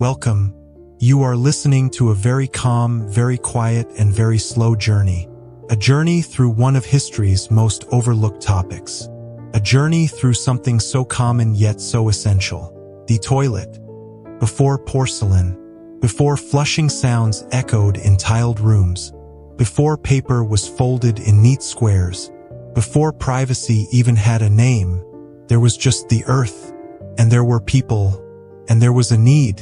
Welcome. You are listening to a very calm, very quiet, and very slow journey. A journey through one of history's most overlooked topics. A journey through something so common yet so essential. The toilet. Before porcelain. Before flushing sounds echoed in tiled rooms. Before paper was folded in neat squares. Before privacy even had a name. There was just the earth. And there were people. And there was a need.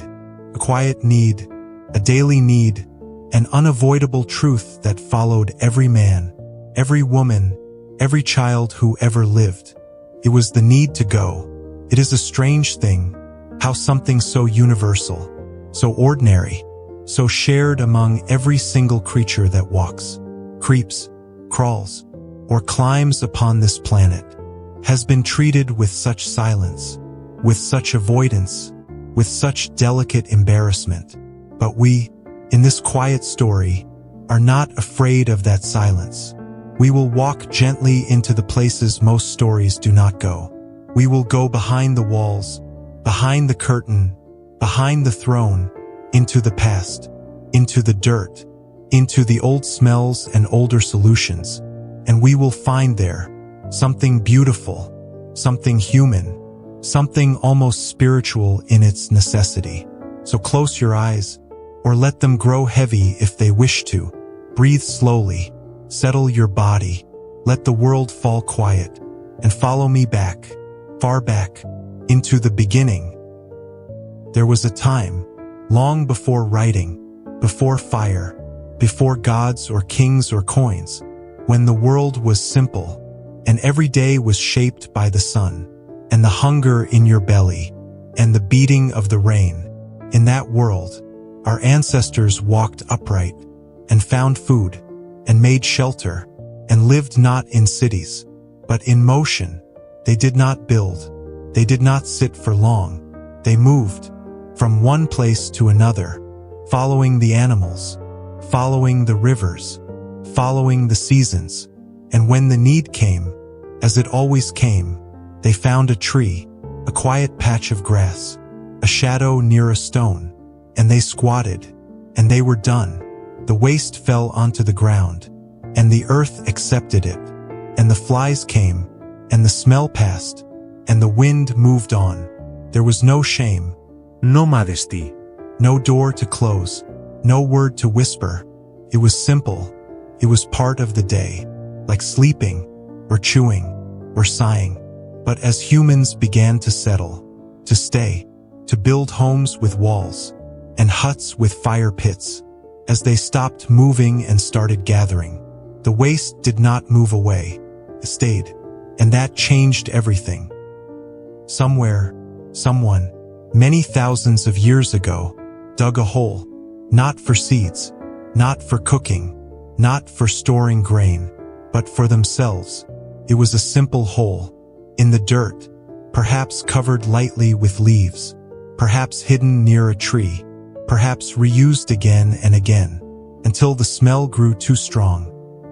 A quiet need. A daily need. An unavoidable truth that followed every man, every woman, every child who ever lived. It was the need to go. It is a strange thing, how something so universal, so ordinary, so shared among every single creature that walks, creeps, crawls, or climbs upon this planet, has been treated with such silence, with such avoidance, with such delicate embarrassment. But we, in this quiet story, are not afraid of that silence. We will walk gently into the places most stories do not go. We will go behind the walls, behind the curtain, behind the throne, into the past, into the dirt, into the old smells and older solutions. And we will find there something beautiful, something human, something almost spiritual in its necessity. So close your eyes, or let them grow heavy if they wish to. Breathe slowly, settle your body, let the world fall quiet, and follow me back, far back, into the beginning. There was a time, long before writing, before fire, before gods or kings or coins, when the world was simple, and every day was shaped by the sun, and the hunger in your belly, and the beating of the rain. In that world, our ancestors walked upright, and found food, and made shelter, and lived not in cities, but in motion. They did not build. They did not sit for long. They moved from one place to another, following the animals, following the rivers, following the seasons. And when the need came, as it always came, they found a tree, a quiet patch of grass, a shadow near a stone, and they squatted, and they were done. The waste fell onto the ground, and the earth accepted it, and the flies came, and the smell passed, and the wind moved on. There was no shame, no modesty, no door to close, no word to whisper. It was simple. It was part of the day, like sleeping, or chewing, or sighing. But as humans began to settle, to stay, to build homes with walls, and huts with fire pits, as they stopped moving and started gathering, the waste did not move away. It stayed, and that changed everything. Somewhere, someone, many thousands of years ago, dug a hole, not for seeds, not for cooking, not for storing grain, but for themselves. It was a simple hole, in the dirt, perhaps covered lightly with leaves, perhaps hidden near a tree, perhaps reused again and again, until the smell grew too strong,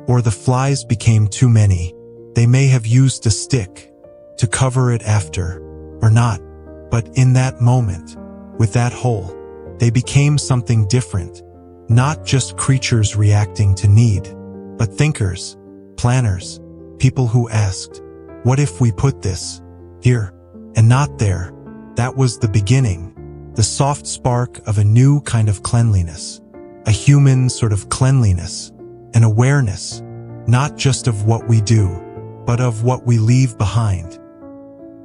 or the flies became too many. They may have used a stick to cover it after, or not, but in that moment, with that hole, they became something different, not just creatures reacting to need, but thinkers, planners, people who asked, what if we put this here and not there? That was the beginning, the soft spark of a new kind of cleanliness, a human sort of cleanliness, an awareness, not just of what we do, but of what we leave behind.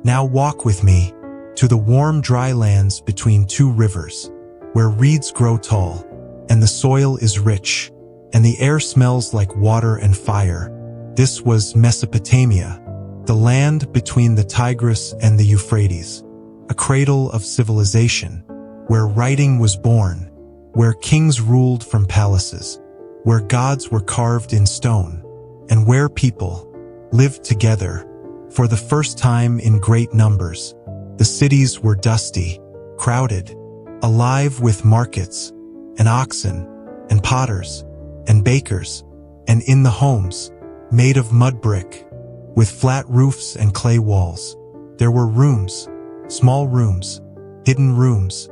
Now walk with me to the warm dry lands between two rivers, where reeds grow tall, and the soil is rich, and the air smells like water and fire. This was Mesopotamia, the land between the Tigris and the Euphrates, a cradle of civilization, where writing was born, where kings ruled from palaces, where gods were carved in stone, and where people lived together for the first time in great numbers. The cities were dusty, crowded, alive with markets, and oxen, and potters, and bakers, and in the homes, made of mud brick, with flat roofs and clay walls, there were rooms, small rooms, hidden rooms,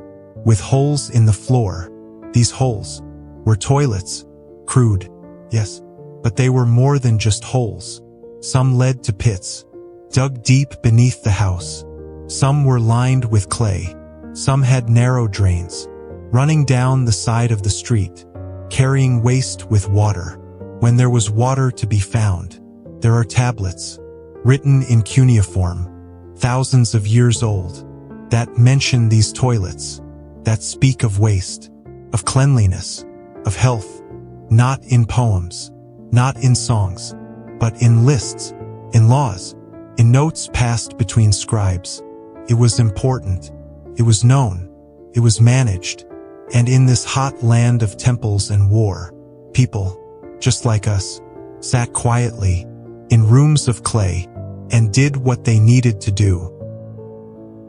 with holes in the floor. These holes were toilets, crude, yes, but they were more than just holes. Some led to pits, dug deep beneath the house. Some were lined with clay. Some had narrow drains, running down the side of the street, carrying waste with water. When there was water to be found, there are tablets, written in cuneiform, thousands of years old, that mention these toilets, that speak of waste, of cleanliness, of health, not in poems, not in songs, but in lists, in laws, in notes passed between scribes. It was important, it was known, it was managed, and in this hot land of temples and war, people, just like us, sat quietly, in rooms of clay, and did what they needed to do.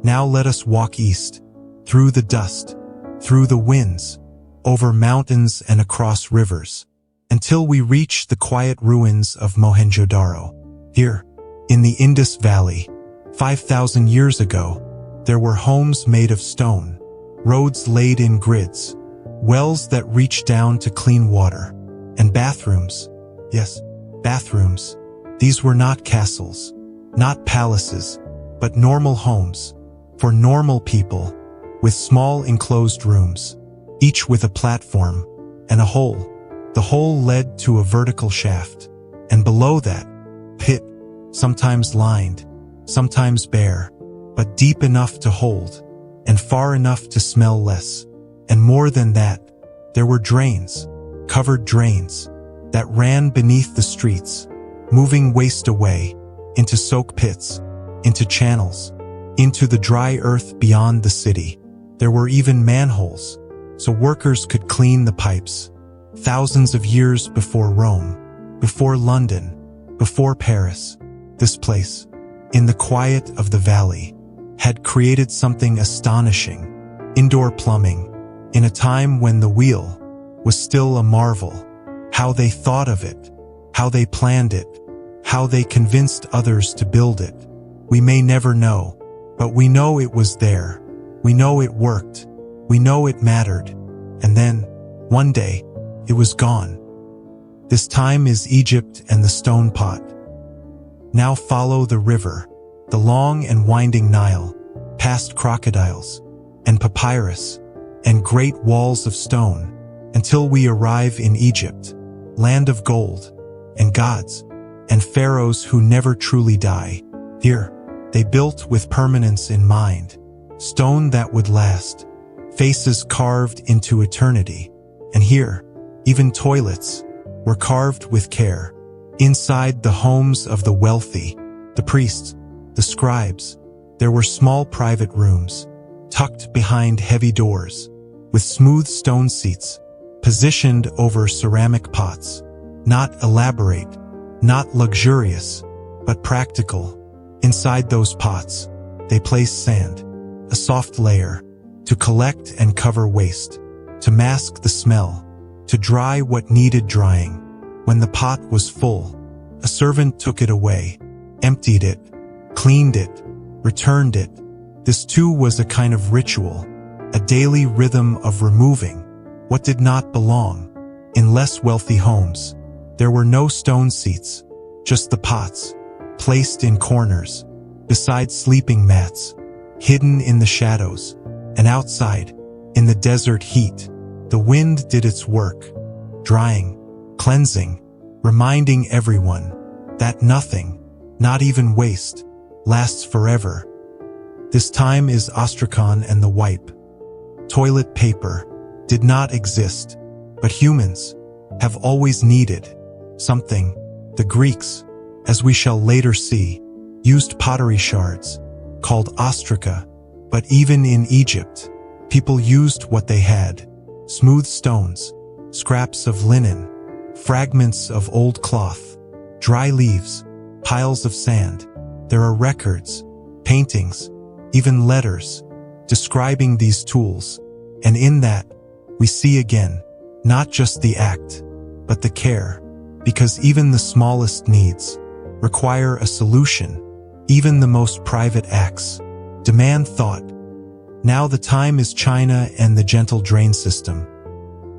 Now let us walk east, through the dust, through the winds, over mountains and across rivers, until we reach the quiet ruins of Mohenjo-Daro. Here, in the Indus Valley, 5,000 years ago, there were homes made of stone, roads laid in grids, wells that reached down to clean water, and bathrooms. Yes, bathrooms. These were not castles, not palaces, but normal homes, for normal people, with small enclosed rooms, each with a platform and a hole. The hole led to a vertical shaft, and below that, pit, sometimes lined, sometimes bare, but deep enough to hold, and far enough to smell less. And more than that, there were drains, covered drains, that ran beneath the streets, moving waste away, into soak pits, into channels, into the dry earth beyond the city. There were even manholes, so workers could clean the pipes. Thousands of years before Rome, before London, before Paris, this place, in the quiet of the valley, had created something astonishing. Indoor plumbing, in a time when the wheel was still a marvel. How they thought of it, how they planned it, how they convinced others to build it. We may never know, but we know it was there. We know it worked. We know it mattered. And then, one day, it was gone. This time is Egypt and the stone pot. Now follow the river, the long and winding Nile, past crocodiles, and papyrus, and great walls of stone, until we arrive in Egypt, land of gold, and gods, and pharaohs who never truly die. Here, they built with permanence in mind, stone that would last, faces carved into eternity. And here, even toilets were carved with care. Inside the homes of the wealthy, the priests, the scribes, there were small private rooms, tucked behind heavy doors, with smooth stone seats, positioned over ceramic pots, not elaborate, not luxurious, but practical. Inside those pots, they placed sand, a soft layer, to collect and cover waste, to mask the smell, to dry what needed drying. When the pot was full, a servant took it away, emptied it, cleaned it, returned it. This too was a kind of ritual, a daily rhythm of removing what did not belong. In less wealthy homes, there were no stone seats, just the pots, placed in corners, beside sleeping mats, hidden in the shadows. And outside, in the desert heat, the wind did its work, drying, cleansing, reminding everyone that nothing, not even waste, lasts forever. This time is Astrakhan and the wipe. Toilet paper did not exist, but humans have always needed something. The Greeks, as we shall later see, used pottery shards, called ostraka, but even in Egypt, people used what they had: smooth stones, scraps of linen, fragments of old cloth, dry leaves, piles of sand. There are records, paintings, even letters, describing these tools, and in that, we see again, not just the act, but the care, because even the smallest needs require a solution. Even the most private acts demand thought. Now the time is China and the gentle drain system.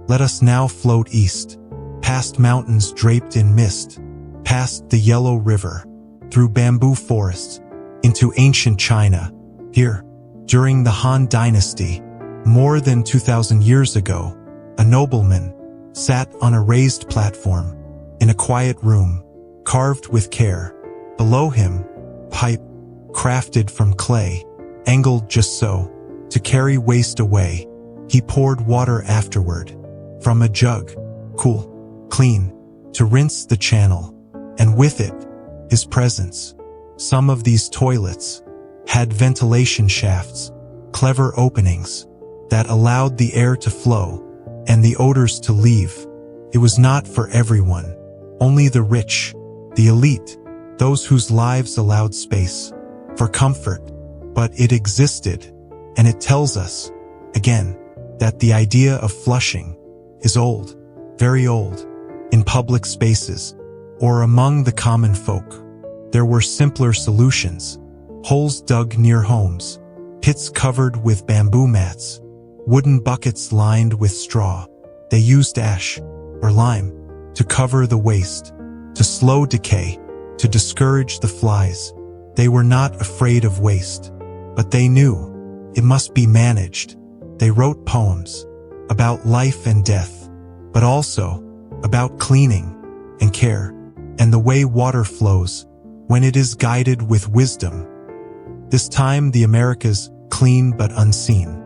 Let us now float east, past mountains draped in mist, past the Yellow River, through bamboo forests, into ancient China. Here, during the Han Dynasty, more than 2,000 years ago, a nobleman sat on a raised platform in a quiet room, carved with care. Below him, pipe, crafted from clay, angled just so, to carry waste away. He poured water afterward, from a jug, cool, clean, to rinse the channel, and with it, his presence. Some of these toilets had ventilation shafts, clever openings, that allowed the air to flow and the odors to leave. It was not for everyone, only the rich, the elite, those whose lives allowed space for comfort, but it existed, and it tells us, again, that the idea of flushing is old, very old, in public spaces, or among the common folk. There were simpler solutions, holes dug near homes, pits covered with bamboo mats, wooden buckets lined with straw. They used ash, or lime, to cover the waste, to slow decay, to discourage the flies. They were not afraid of waste, but they knew it must be managed. They wrote poems about life and death, but also about cleaning and care, and the way water flows when it is guided with wisdom. This time the Americas, clean but unseen,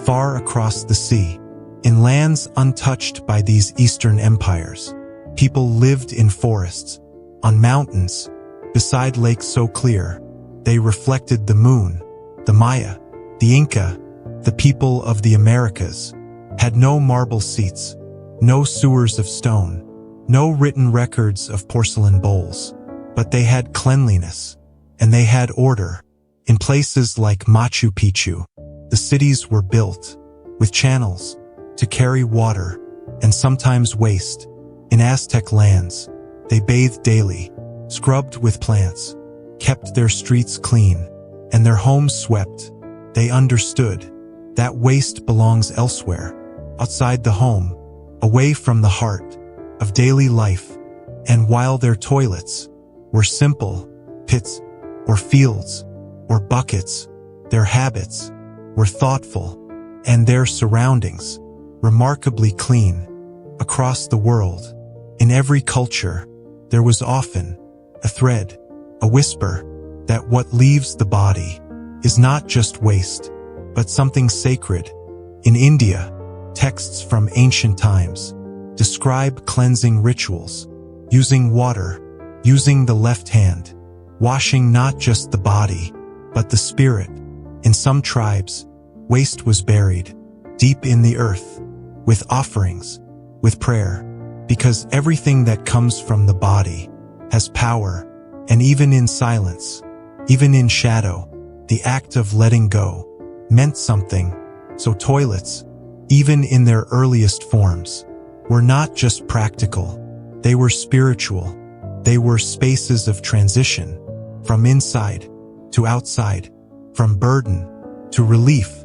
far across the sea, in lands untouched by these Eastern empires. People lived in forests, on mountains, beside lakes so clear, they reflected the moon. The Maya, the Inca, the people of the Americas, had no marble seats, no sewers of stone, no written records of porcelain bowls, but they had cleanliness, and they had order. In places like Machu Picchu, the cities were built with channels to carry water and sometimes waste. In Aztec lands, they bathed daily, scrubbed with plants, kept their streets clean, and their homes swept. They understood that waste belongs elsewhere, outside the home, away from the heart of daily life. And while their toilets were simple, pits or fields or buckets, their habits were thoughtful, and their surroundings remarkably clean. Across the world, in every culture, there was often a thread, a whisper, that what leaves the body is not just waste, but something sacred. In India, texts from ancient times describe cleansing rituals, using water, using the left hand, washing not just the body, but the spirit. In some tribes, waste was buried deep in the earth, with offerings, with prayer, because everything that comes from the body has power, and even in silence, even in shadow, the act of letting go meant something. So toilets, even in their earliest forms, were not just practical, they were spiritual. They were spaces of transition, from inside to outside, from burden to relief.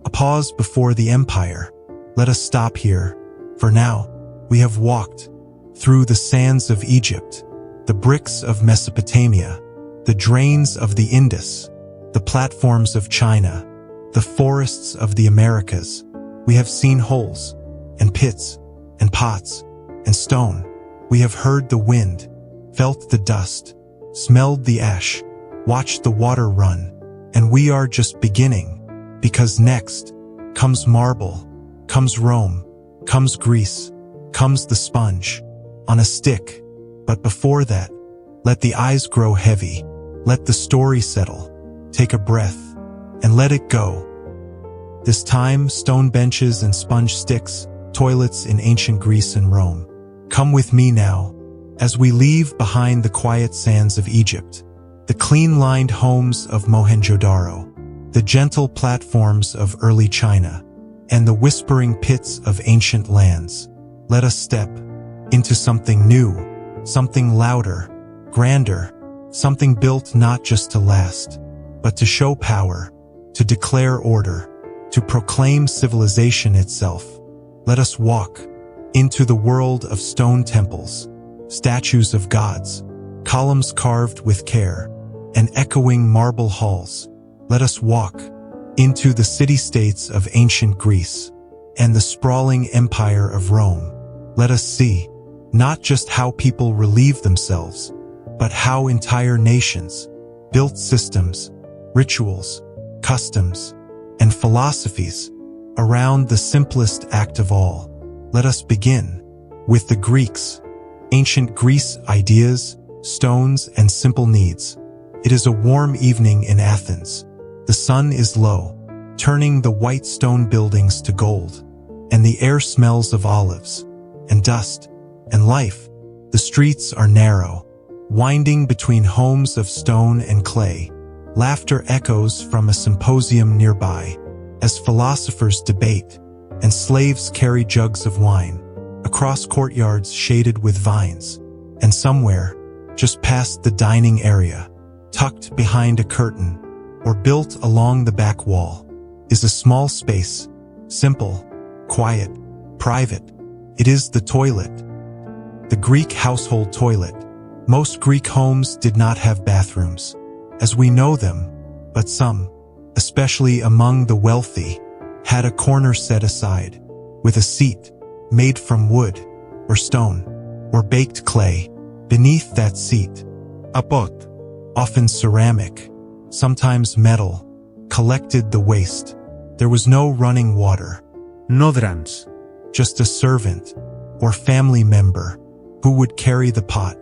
A pause before the empire. Let us stop here. For now, we have walked through the sands of Egypt, the bricks of Mesopotamia, the drains of the Indus, the platforms of China, the forests of the Americas. We have seen holes and pits and pots and stone. We have heard the wind, felt the dust, smelled the ash, watched the water run, and we are just beginning, because next comes marble, comes Rome, comes Greece, comes the sponge on a stick. But before that, let the eyes grow heavy, let the story settle, take a breath, and let it go. This time, stone benches and sponge sticks, toilets in ancient Greece and Rome. Come with me now, as we leave behind the quiet sands of Egypt, the clean-lined homes of Mohenjo-Daro, the gentle platforms of early China, and the whispering pits of ancient lands. Let us step into something new, something louder, grander, something built not just to last, but to show power, to declare order. to proclaim civilization itself. Let us walk into the world of stone temples, statues of gods, columns carved with care, and echoing marble halls. Let us walk into the city-states of ancient Greece and the sprawling empire of Rome. Let us see not just how people relieve themselves, but how entire nations built systems, rituals, customs, and philosophies around the simplest act of all. Let us begin with the Greeks. Ancient Greece ideas, stones, and simple needs. It is a warm evening in Athens. The sun is low, turning the white stone buildings to gold, and the air smells of olives and dust and life. The streets are narrow, winding between homes of stone and clay. Laughter echoes from a symposium nearby as philosophers debate and slaves carry jugs of wine across courtyards shaded with vines. And somewhere, just past the dining area, tucked behind a curtain or built along the back wall, is a small space, simple, quiet, private. It is the toilet. The Greek household toilet. Most Greek homes did not have bathrooms, as we know them, but some, especially among the wealthy, had a corner set aside, with a seat made from wood, or stone, or baked clay. Beneath that seat, a pot, often ceramic, sometimes metal, collected the waste. There was no running water. No drans. Just a servant, or family member, who would carry the pot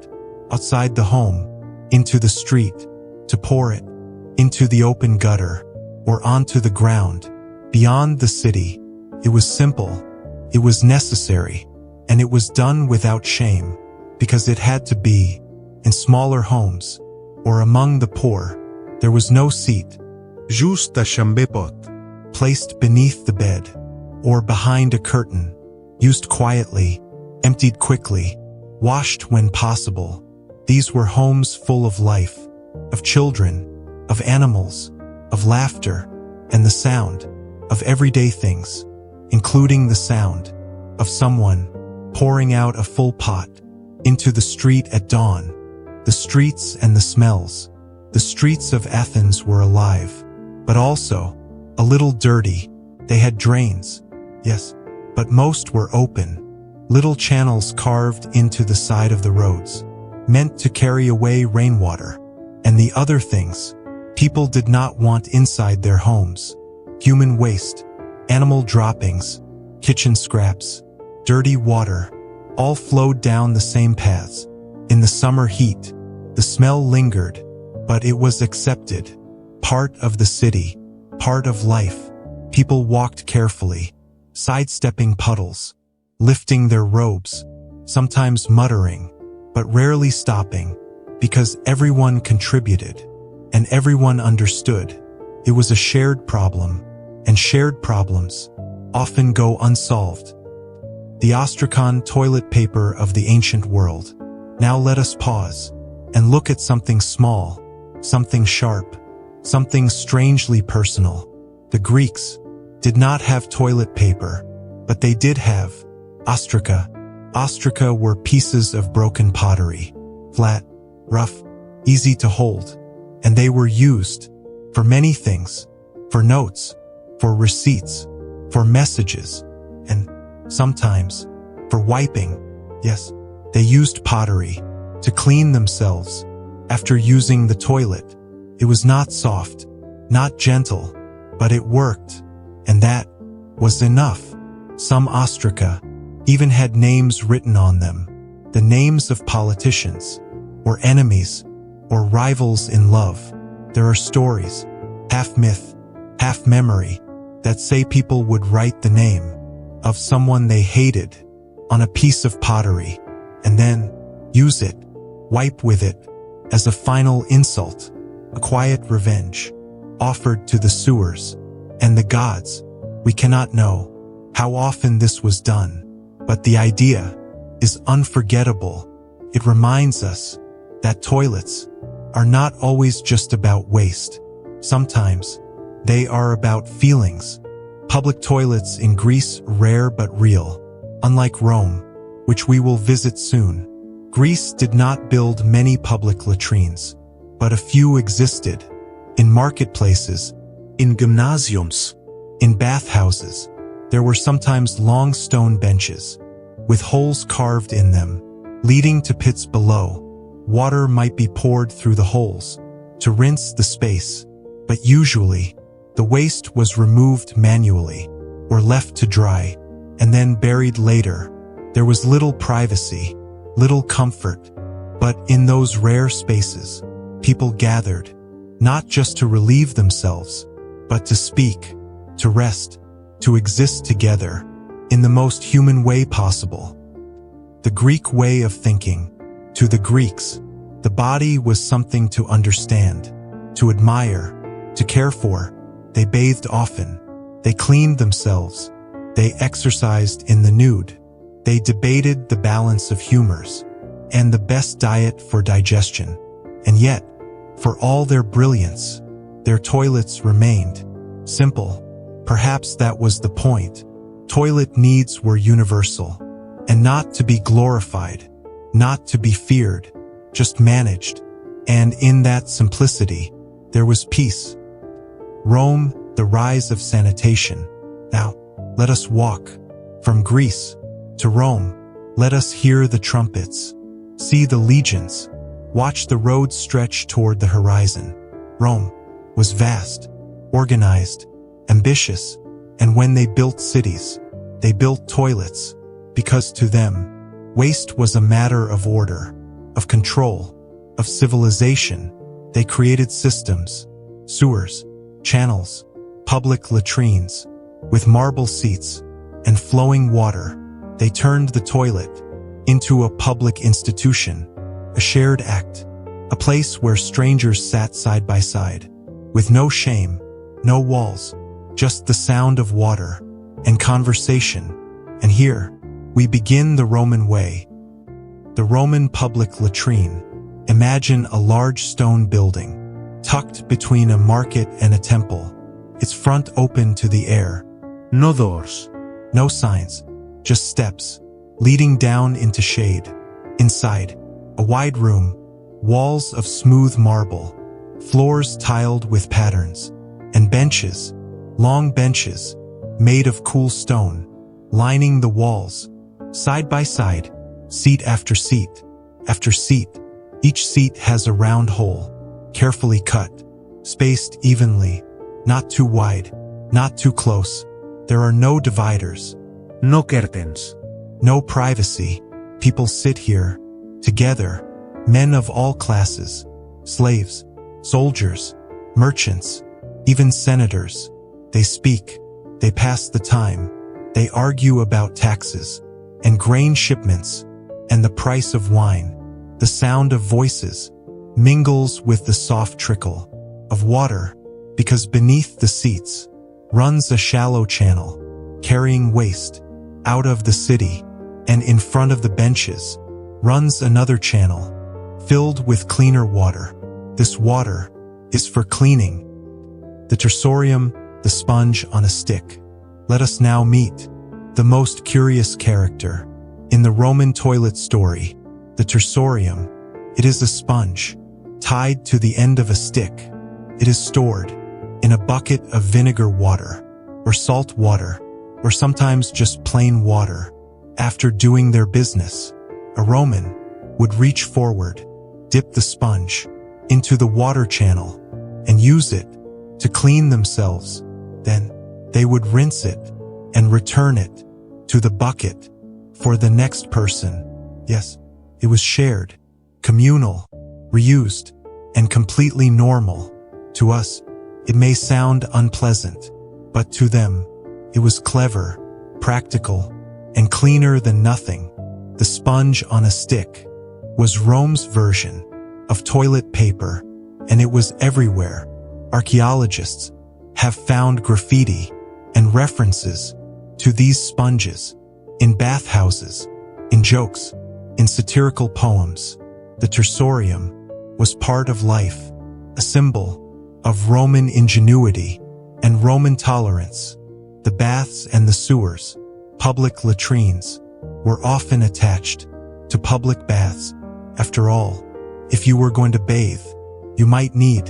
outside the home, into the street, to pour it into the open gutter, or onto the ground. Beyond the city, it was simple, it was necessary, and it was done without shame, because it had to be. In smaller homes, or among the poor, there was no seat. Just a chambe pot, placed beneath the bed, or behind a curtain, used quietly, emptied quickly, washed when possible. These were homes full of life, of children, of animals, of laughter, and the sound of everyday things, including the sound of someone pouring out a full pot into the street at dawn. The streets and the smells. The streets of Athens were alive, but also a little dirty. They had drains, yes, but most were open, little channels carved into the side of the roads, meant to carry away rainwater, and the other things people did not want inside their homes. Human waste, animal droppings, kitchen scraps, dirty water, all flowed down the same paths. In the summer heat, the smell lingered, but it was accepted. Part of the city, part of life. People walked carefully, sidestepping puddles, lifting their robes, sometimes muttering, but rarely stopping, because everyone contributed, and everyone understood. It was a shared problem, and shared problems often go unsolved. The Astrakhan toilet paper of the ancient world. Now let us pause and look at something small, something sharp, something strangely personal. The Greeks did not have toilet paper, but they did have ostraka. Ostraka were pieces of broken pottery, flat, rough, easy to hold, and they were used for many things, for notes, for receipts, for messages, and sometimes for wiping. Yes, they used pottery to clean themselves after using the toilet. It was not soft, not gentle, but it worked, and that was enough. Some ostraka even had names written on them, the names of politicians, or enemies, or rivals in love. There are stories, half myth, half memory, that say people would write the name of someone they hated on a piece of pottery, and then use it, wipe with it, as a final insult, a quiet revenge, offered to the sewers and the gods. We cannot know how often this was done, but the idea is unforgettable. It reminds us that toilets are not always just about waste. Sometimes they are about feelings, Public toilets in Greece rare but real. Unlike Rome, which we will visit soon, Greece did not build many public latrines, but a few existed. In marketplaces, in gymnasiums, in bathhouses, there were sometimes long stone benches, with holes carved in them, leading to pits below. Water might be poured through the holes to rinse the space, but usually, the waste was removed manually or left to dry and then buried later. There was little privacy, little comfort, but in those rare spaces, people gathered, not just to relieve themselves, but to speak, to rest, to exist together in the most human way possible. The Greek way of thinking. To the Greeks, the body was something to understand, to admire, to care for. They bathed often. They cleaned themselves. They exercised in the nude. They debated the balance of humors and the best diet for digestion. And yet, for all their brilliance, their toilets remained simple. Perhaps that was the point. Toilet needs were universal, and not to be glorified, not to be feared, just managed. And in that simplicity, there was peace. Rome, the rise of sanitation. Now, let us walk from Greece to Rome. Let us hear the trumpets, see the legions, watch the roads stretch toward the horizon. Rome was vast, organized, ambitious, and when they built cities, they built toilets, because to them, waste was a matter of order, of control, of civilization. They created systems, sewers, channels, public latrines, with marble seats and flowing water. They turned the toilet into a public institution, a shared act, a place where strangers sat side by side, with no shame, no walls, just the sound of water and conversation. And here, we begin the Roman way. The Roman public latrine. Imagine a large stone building, tucked between a market and a temple, its front open to the air. No doors, no signs, just steps, leading down into shade. Inside, a wide room, walls of smooth marble, floors tiled with patterns, and benches, long benches, made of cool stone, lining the walls, side by side, seat after seat, after seat. Each seat has a round hole, carefully cut, spaced evenly, not too wide, not too close. There are no dividers, no curtains, no privacy. People sit here, together, men of all classes, slaves, soldiers, merchants, even senators. They speak, they pass the time, they argue about taxes, and grain shipments, and the price of wine. The sound of voices mingles with the soft trickle of water, because beneath the seats runs a shallow channel, carrying waste out of the city, and in front of the benches runs another channel, filled with cleaner water. This water is for cleaning. The tersorium, the sponge on a stick. Let us now meet the most curious character in the Roman toilet story, the tersorium. It is a sponge, tied to the end of a stick. It is stored in a bucket of vinegar water, or salt water, or sometimes just plain water. After doing their business, a Roman would reach forward, dip the sponge into the water channel, and use it to clean themselves. Then, they would rinse it and return it to the bucket for the next person. Yes, it was shared, communal, reused, and completely normal. To us, it may sound unpleasant, but to them, it was clever, practical, and cleaner than nothing. The sponge on a stick was Rome's version of toilet paper, and it was everywhere. Archaeologists have found graffiti and references to these sponges in bathhouses, in jokes, in satirical poems. The tersorium was part of life, a symbol of Roman ingenuity and Roman tolerance. The baths and the sewers, public latrines, were often attached to public baths. After all, if you were going to bathe, you might need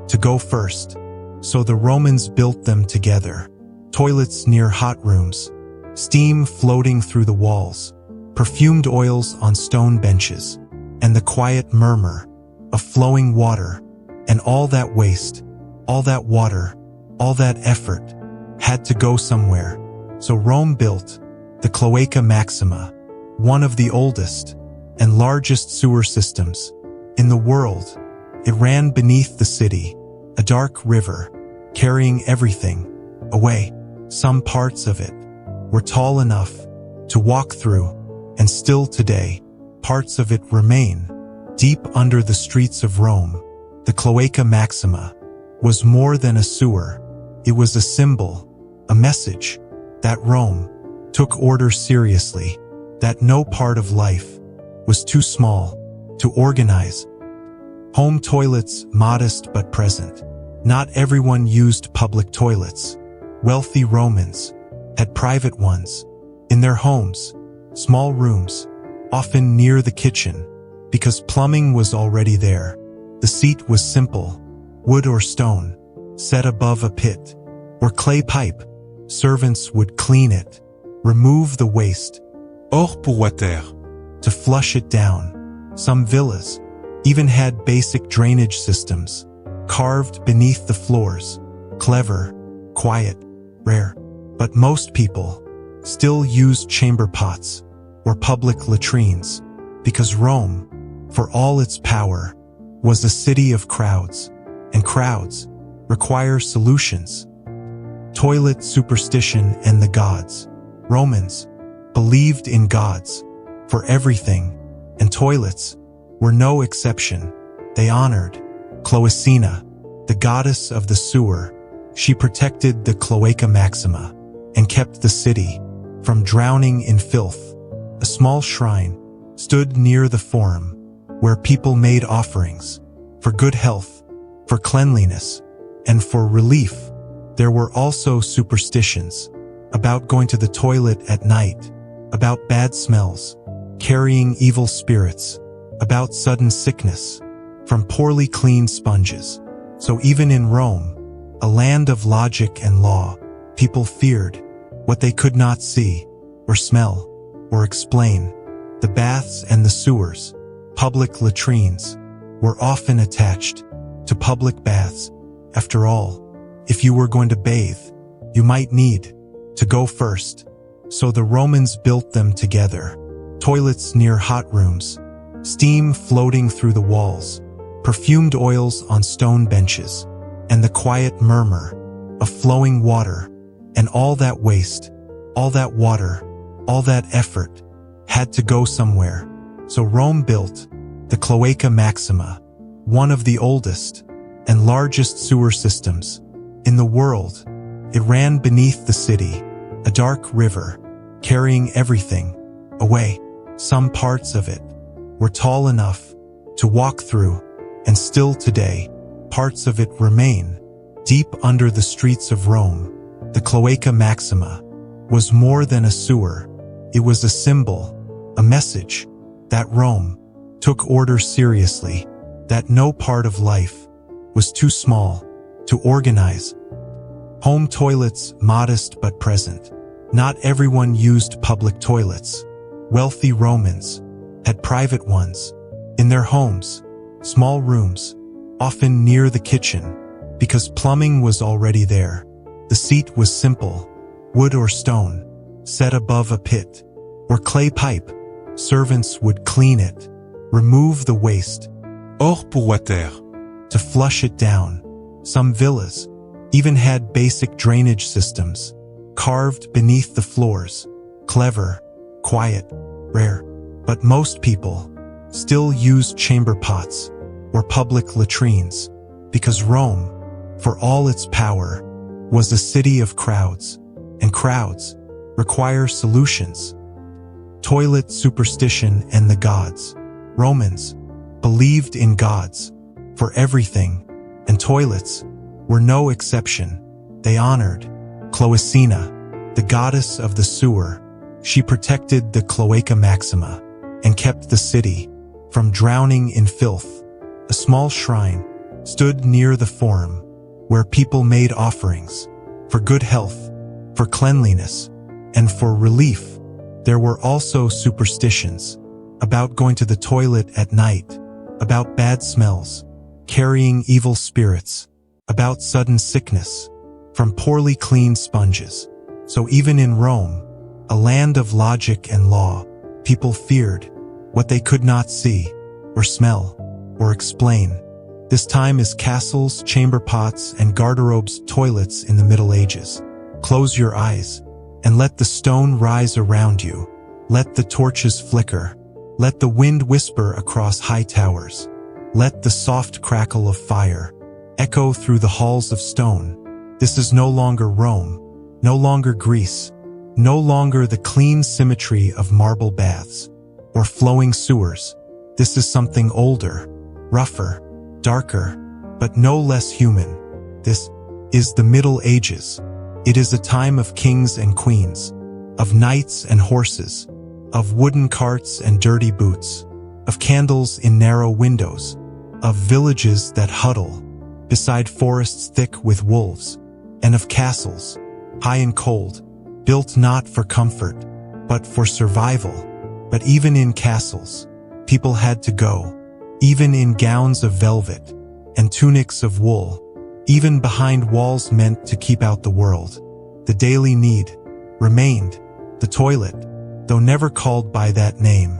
to go first. So the Romans built them together. Toilets near hot rooms, steam floating through the walls, perfumed oils on stone benches, and the quiet murmur of flowing water. And all that waste, all that water, all that effort had to go somewhere. So Rome built the Cloaca Maxima, one of the oldest and largest sewer systems in the world. It ran beneath the city, a dark river, carrying everything away. Some parts of it were tall enough to walk through, and still today, parts of it remain. Deep under the streets of Rome, the Cloaca Maxima was more than a sewer. It was a symbol, a message, that Rome took order seriously, that no part of life was too small to organize. Home toilets, modest but present. Not everyone used public toilets. Wealthy Romans had private ones in their homes, small rooms, often near the kitchen, because plumbing was already there. The seat was simple, wood or stone, set above a pit or clay pipe. Servants would clean it, remove the waste, Or pour water. to flush it down. Some villas even had basic drainage systems carved beneath the floors. Clever, quiet, rare. But most people still used chamber pots or public latrines because Rome, for all its power, was a city of crowds, and crowds require solutions. Toilet superstition and the gods. Romans believed in gods for everything, and toilets were no exception. They honored Cloacina, the goddess of the sewer. She protected the Cloaca Maxima and kept the city from drowning in filth. A small shrine stood near the forum where people made offerings for good health, for cleanliness, and for relief. There were also superstitions about going to the toilet at night, about bad smells, carrying evil spirits, about sudden sickness from poorly cleaned sponges. So even in Rome, a land of logic and law, people feared what they could not see or smell or explain. The baths and the sewers, public latrines, were often attached to public baths. After all, if you were going to bathe, you might need to go first. So the Romans built them together. Toilets near hot rooms, steam floating through the walls, perfumed oils on stone benches, and the quiet murmur of flowing water. And all that waste, all that water, all that effort had to go somewhere. So Rome built the Cloaca Maxima, one of the oldest and largest sewer systems in the world. It ran beneath the city, a dark river, carrying everything away. Some parts of it were tall enough to walk through, and still today, parts of it remain. Deep under the streets of Rome, the Cloaca Maxima was more than a sewer. It was a symbol, a message, that Rome took order seriously, that no part of life was too small to organize. Home toilets, modest but present. Not everyone used public toilets. Wealthy Romans had private ones in their homes, small rooms, often near the kitchen, because plumbing was already there. The seat was simple, wood or stone, set above a pit or clay pipe. Servants would clean it, remove the waste, Or pour water. to flush it down. Some villas even had basic drainage systems carved beneath the floors. Clever, quiet, rare. But most people still used chamber pots or public latrines because Rome, for all its power, was a city of crowds, and crowds require solutions. Toilet superstition and the gods. Romans believed in gods for everything, and toilets were no exception. They honored Cloacina, the goddess of the sewer. She protected the Cloaca Maxima and kept the city from drowning in filth. A small shrine stood near the forum where people made offerings for good health, for cleanliness, and for relief. There were also superstitions about going to the toilet at night, about bad smells, carrying evil spirits, about sudden sickness from poorly cleaned sponges. So even in Rome, a land of logic and law, people feared what they could not see, or smell, or explain. This time is castles, chamber pots, and garderobes, toilets in the Middle Ages. Close your eyes and let the stone rise around you. Let the torches flicker. Let the wind whisper across high towers. Let the soft crackle of fire echo through the halls of stone. This is no longer Rome, no longer Greece, no longer the clean symmetry of marble baths or flowing sewers. This is something older, rougher, darker, but no less human. This is the Middle Ages. It is a time of kings and queens, of knights and horses, of wooden carts and dirty boots, of candles in narrow windows, of villages that huddle beside forests thick with wolves, and of castles, high and cold, built not for comfort, but for survival. But even in castles, people had to go, even in gowns of velvet and tunics of wool, even behind walls meant to keep out the world. The daily need remained. The toilet, though never called by that name,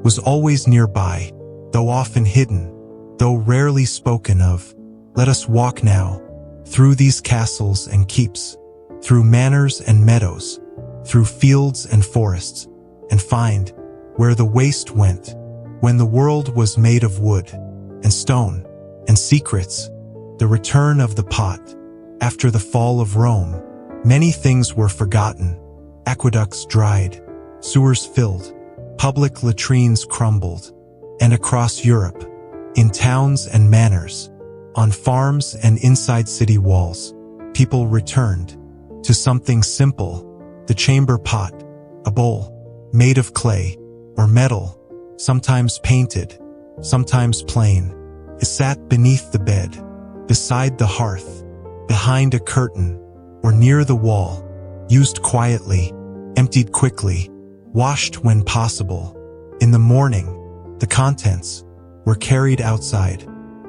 was always nearby, though often hidden, though rarely spoken of. Let us walk now, through these castles and keeps, through manors and meadows, through fields and forests, and find where the waste went, when the world was made of wood and stone and secrets, the return of the pot. After the fall of Rome, many things were forgotten. Aqueducts dried, sewers filled, public latrines crumbled, and across Europe, in towns and manors, on farms and inside city walls, people returned to something simple, the chamber pot, a bowl made of clay or metal, sometimes painted, sometimes plain. It sat beneath the bed, beside the hearth, behind a curtain, or near the wall, used quietly, emptied quickly, washed when possible. In the morning, the contents were carried outside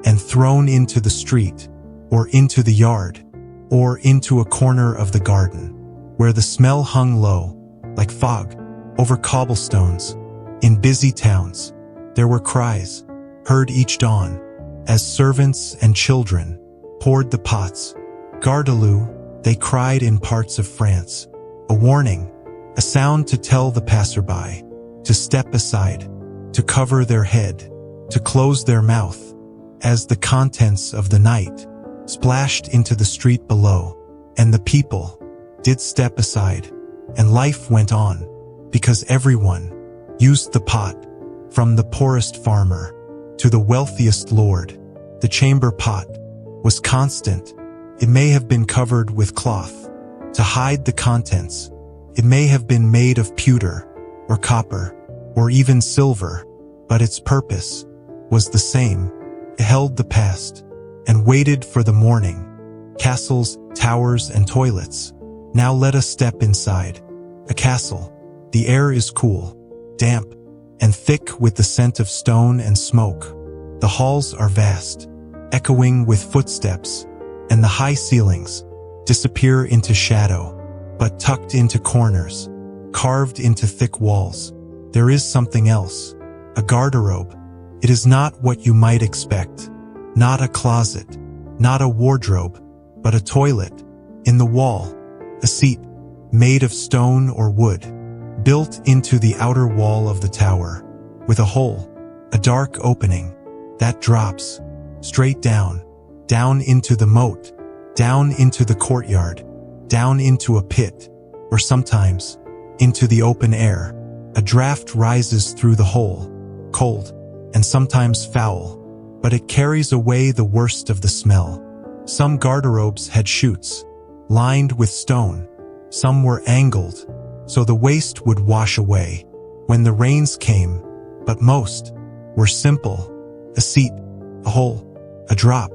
and thrown into the street, or into the yard, or into a corner of the garden, where the smell hung low, like fog, over cobblestones. In busy towns, there were cries, heard each dawn, as servants and children poured the pots. Gardelou, they cried in parts of France, a warning, a sound to tell the passerby to step aside, to cover their head, to close their mouth, as the contents of the night splashed into the street below, and the people did step aside, and life went on, because everyone used the pot, from the poorest farmer to the wealthiest lord. The chamber pot was constant. It may have been covered with cloth to hide the contents. It may have been made of pewter or copper or even silver, but its purpose was the same. It held the past and waited for the morning. Castles, towers, and toilets. Now let us step inside. A castle. The air is cool, damp, and thick with the scent of stone and smoke. The halls are vast, echoing with footsteps, and the high ceilings disappear into shadow, but tucked into corners, carved into thick walls. There is something else, a garderobe. It is not what you might expect, not a closet, not a wardrobe, but a toilet, in the wall, a seat, made of stone or wood, built into the outer wall of the tower, with a hole, a dark opening, that drops, straight down into the moat, down into the courtyard, down into a pit, or sometimes, into the open air. A draft rises through the hole, cold, and sometimes foul, but it carries away the worst of the smell. Some garderobes had chutes, lined with stone, Some were angled, so the waste would wash away when the rains came, but most were simple. A seat, a hole, a drop.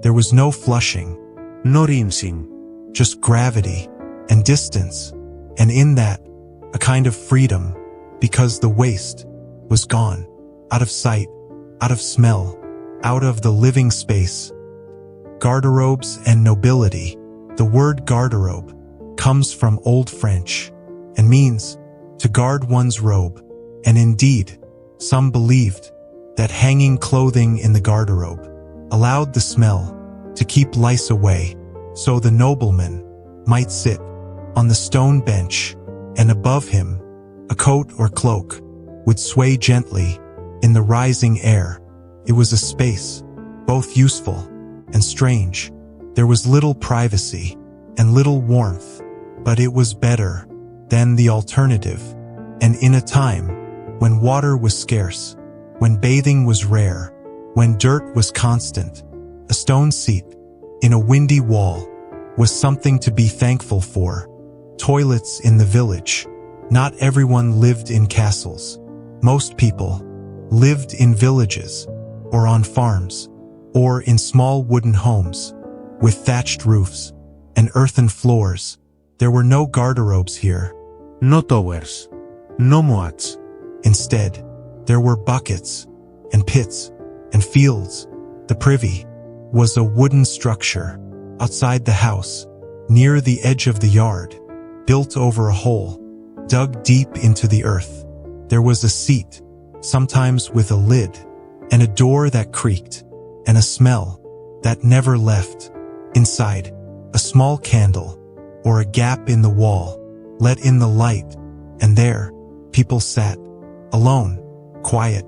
There was no flushing, no rinsing, just gravity and distance, and in that, a kind of freedom, because the waste was gone, out of sight, out of smell, out of the living space. Garderobes and nobility. The word garderobe comes from Old French and means to guard one's robe, and indeed, some believed that hanging clothing in the garderobe allowed the smell to keep lice away, so the nobleman might sit on the stone bench, and above him, a coat or cloak would sway gently in the rising air. It was a space, both useful and strange. There was little privacy and little warmth, but it was better than the alternative. And in a time when water was scarce, when bathing was rare, when dirt was constant, a stone seat in a windy wall was something to be thankful for. Toilets in the village. Not everyone lived in castles. Most people lived in villages, or on farms, or in small wooden homes, with thatched roofs and earthen floors. There were no garderobes here. no towers, no moats. Instead, there were buckets and pits and fields. The privy was a wooden structure outside the house, near the edge of the yard, built over a hole, dug deep into the earth. There was a seat, sometimes with a lid, and a door that creaked, and a smell that never left. Inside, a small candle, or a gap in the wall, let in the light, and there, people sat, alone, quiet,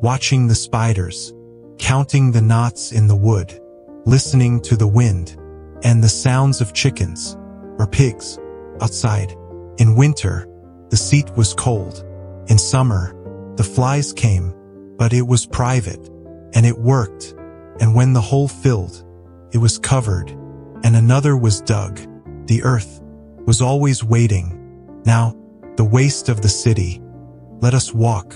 watching the spiders, counting the knots in the wood, listening to the wind, and the sounds of chickens, or pigs, outside. In winter, the seat was cold. In summer, the flies came, but it was private, and it worked, and when the hole filled, it was covered, and another was dug. The earth was always waiting. Now, the waste of the city. Let us walk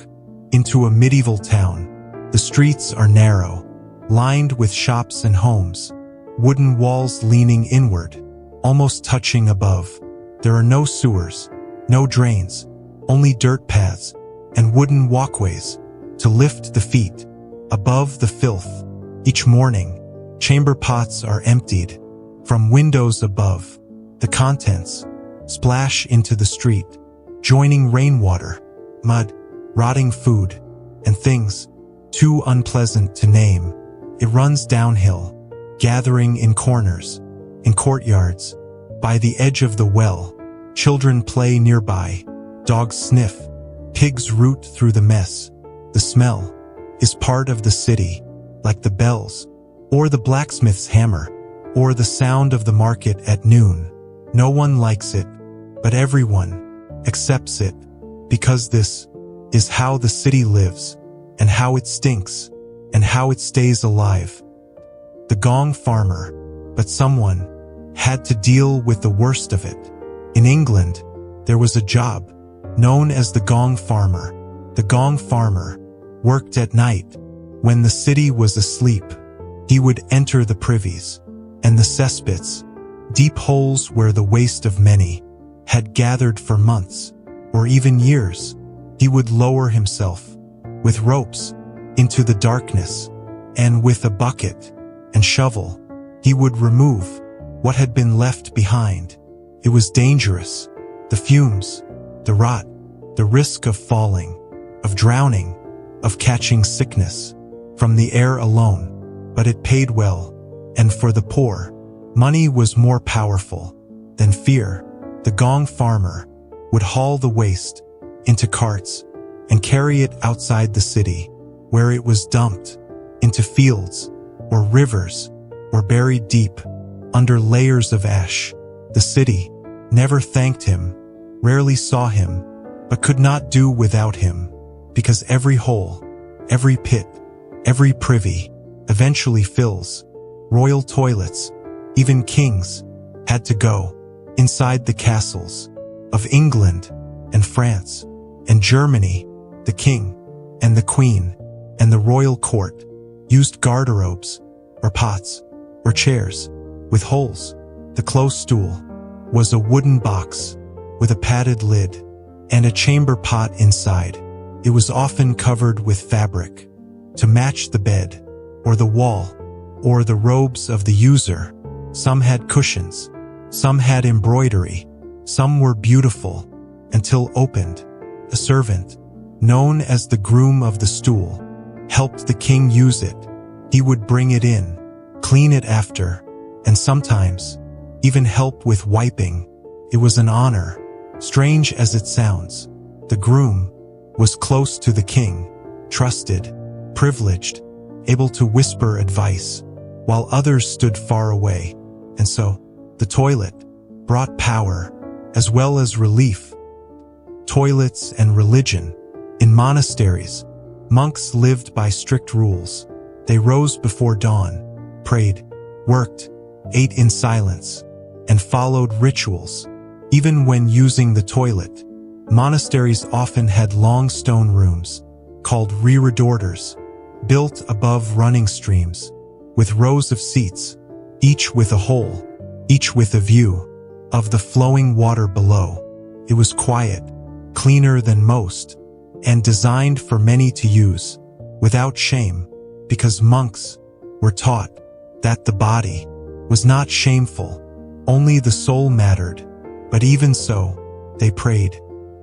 into a medieval town. The streets are narrow, lined with shops and homes, wooden walls leaning inward, almost touching above. There are no sewers, no drains, only dirt paths and wooden walkways to lift the feet above the filth. Each morning, chamber pots are emptied from windows above. The contents splash into the street, joining rainwater, mud, rotting food, and things too unpleasant to name. It runs downhill, gathering in corners, in courtyards, by the edge of the well. Children play nearby, dogs sniff, pigs root through the mess. The smell is part of the city, like the bells, or the blacksmith's hammer, or the sound of the market at noon. No one likes it, but everyone accepts it, because this is how the city lives, and how it stinks, and how it stays alive. The gong farmer, but someone had to deal with the worst of it. In England, there was a job known as the gong farmer. The gong farmer worked at night when the city was asleep. He would enter the privies and the cesspits, deep holes where the waste of many had gathered for months or even years. He would lower himself with ropes into the darkness, and with a bucket and shovel, he would remove what had been left behind. It was dangerous. The fumes, the rot, the risk of falling, of drowning, of catching sickness from the air alone. But it paid well, and for the poor, money was more powerful than fear. The gong farmer would haul the waste into carts and carry it outside the city, where it was dumped into fields or rivers or buried deep under layers of ash. The city never thanked him, rarely saw him, but could not do without him, because every hole, every pit, every privy eventually fills. Royal toilets, even kings, had to go Inside the castles of England and France and Germany, the king and the queen and the royal court used garderobes or pots or chairs with holes. The close stool was a wooden box with a padded lid and a chamber pot inside. It was often covered with fabric to match the bed or the wall or the robes of the user. Some had cushions, some had embroidery, some were beautiful until opened. A servant, known as the groom of the stool, helped the king use it. He would bring it in, clean it after, and sometimes even help with wiping. It was an honor. Strange as it sounds, the groom was close to the king, trusted, privileged, able to whisper advice, while others stood far away. And so, the toilet brought power as well as relief. Toilets and religion. In monasteries, monks lived by strict rules. They rose before dawn, prayed, worked, ate in silence, and followed rituals. Even when using the toilet, monasteries often had long stone rooms, called reredoors, built above running streams, with rows of seats, each with a hole, each with a view of the flowing water below. It was quiet, cleaner than most, and designed for many to use, without shame, because monks were taught that the body was not shameful, only the soul mattered. But even so, they prayed.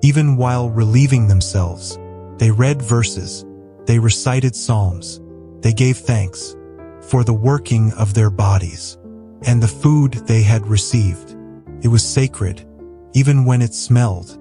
Even while relieving themselves, they read verses, they recited psalms, they gave thanks for the working of their bodies and the food they had received. It was sacred, even when it smelled.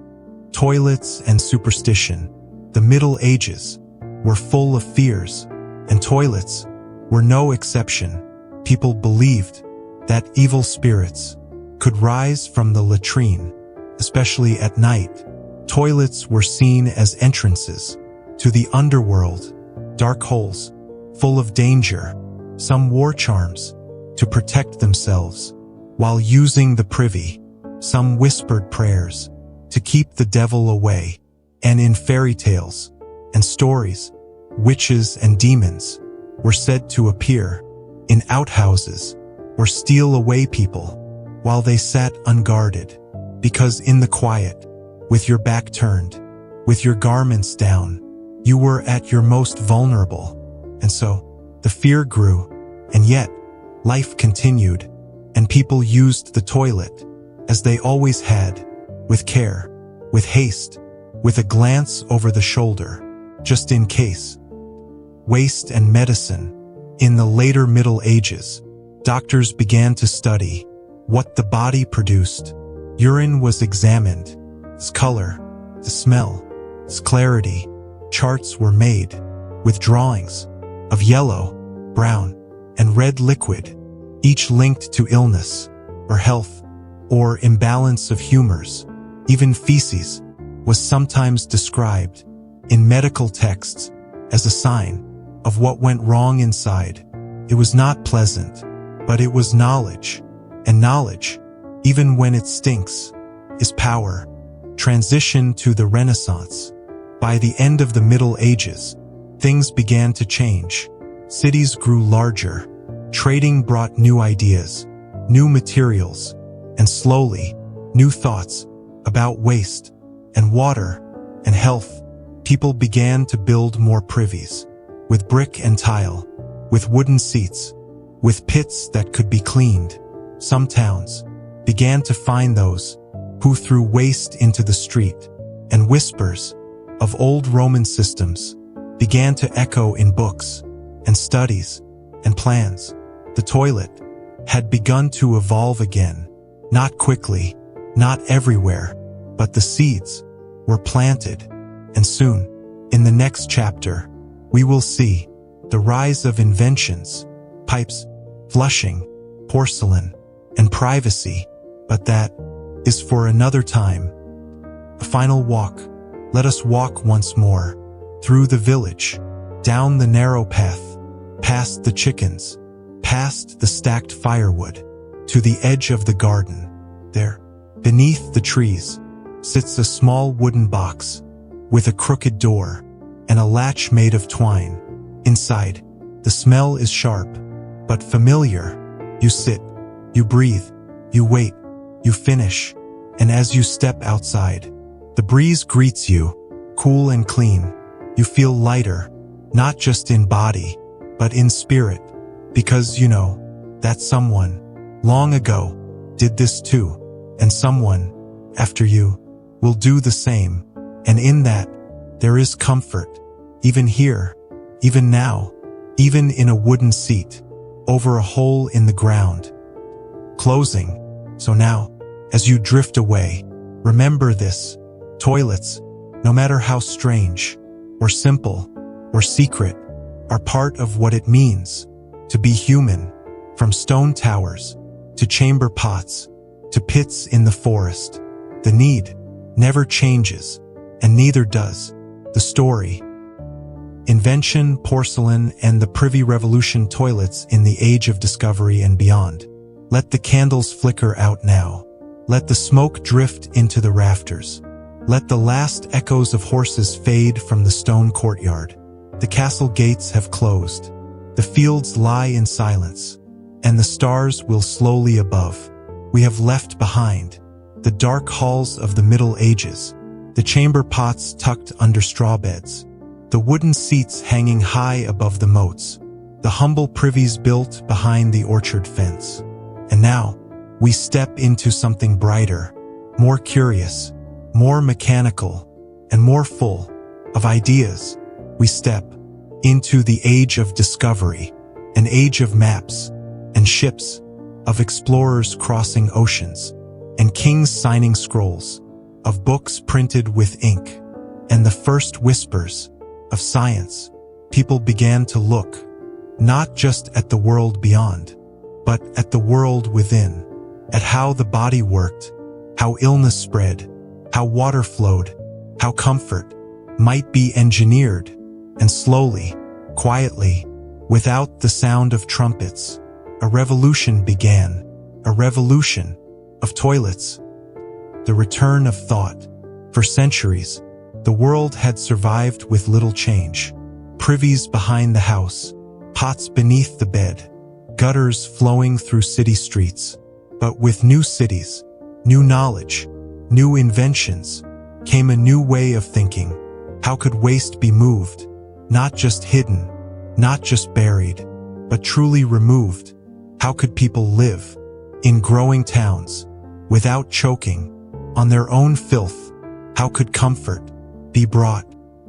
Toilets and superstition. The Middle Ages were full of fears, and toilets were no exception. People believed that evil spirits could rise from the latrine, especially at night. Toilets were seen as entrances to the underworld, dark holes, full of danger. Some wore charms to protect themselves while using the privy. Some whispered prayers to keep the devil away. And in fairy tales and stories, witches and demons were said to appear in outhouses or steal away people while they sat unguarded. Because in the quiet, with your back turned, with your garments down, you were at your most vulnerable. And so, the fear grew, and yet, life continued, and people used the toilet, as they always had, with care, with haste, with a glance over the shoulder, just in case. Waste and medicine. In the later Middle Ages, doctors began to study what the body produced. Urine was examined, its color, the smell, its clarity. Charts were made, with drawings of yellow, brown, and red liquid, each linked to illness, or health, or imbalance of humors. Even feces was sometimes described in medical texts as a sign of what went wrong inside. It was not pleasant, but it was knowledge, and knowledge, even when it stinks, is power. Transition to the Renaissance. By the end of the Middle Ages, things began to change. Cities grew larger. Trading brought new ideas, new materials, and slowly, new thoughts about waste and water and health. People began to build more privies, with brick and tile, with wooden seats, with pits that could be cleaned. Some towns began to find those who threw waste into the street, and whispers of old Roman systems began to echo in books and studies and plans. The toilet had begun to evolve again, not quickly, not everywhere, but the seeds were planted, and soon, in the next chapter, we will see the rise of inventions, pipes, flushing, porcelain, and privacy, but that is for another time. A final walk. Let us walk once more, through the village, down the narrow path, past the chickens, past the stacked firewood, to the edge of the garden. There, Beneath the trees sits a small wooden box with a crooked door and a latch made of twine. Inside, the smell is sharp, but familiar. You sit, you breathe, you wait, you finish, and as you step outside, the breeze greets you, cool and clean. You feel lighter, not just in body, but in spirit, because you know that someone, long ago, did this too, and someone, after you, will do the same, and in that, there is comfort, even here, even now, even in a wooden seat, over a hole in the ground. Closing. So now, as you drift away, remember this: toilets, no matter how strange, or simple, or secret, are part of what it means to be human, from stone towers, to chamber pots, to pits in the forest. The need never changes, and neither does the story. Invention, porcelain, and the Privy Revolution toilets in the age of discovery and beyond. Let the candles flicker out now. Let the smoke drift into the rafters. Let the last echoes of horses fade from the stone courtyard. The castle gates have closed. The fields lie in silence, and the stars will slowly above. We have left behind the dark halls of the Middle Ages, the chamber pots tucked under straw beds, the wooden seats hanging high above the moats, the humble privies built behind the orchard fence. And now, we step into something brighter, more curious, more mechanical, and more full of ideas. We step into the age of discovery, an age of maps and ships, of explorers crossing oceans, and kings signing scrolls, of books printed with ink, and the first whispers of science. People began to look, not just at the world beyond, but at the world within, at how the body worked, how illness spread, how water flowed, how comfort might be engineered, and slowly, quietly, without the sound of trumpets, a revolution began, a revolution of toilets. The return of thought. For centuries, the world had survived with little change. Privies behind the house, pots beneath the bed, gutters flowing through city streets. But with new cities, new knowledge, new inventions, came a new way of thinking. How could waste be moved? Not just hidden, not just buried, but truly removed. How could people live in growing towns without choking on their own filth? How could comfort be brought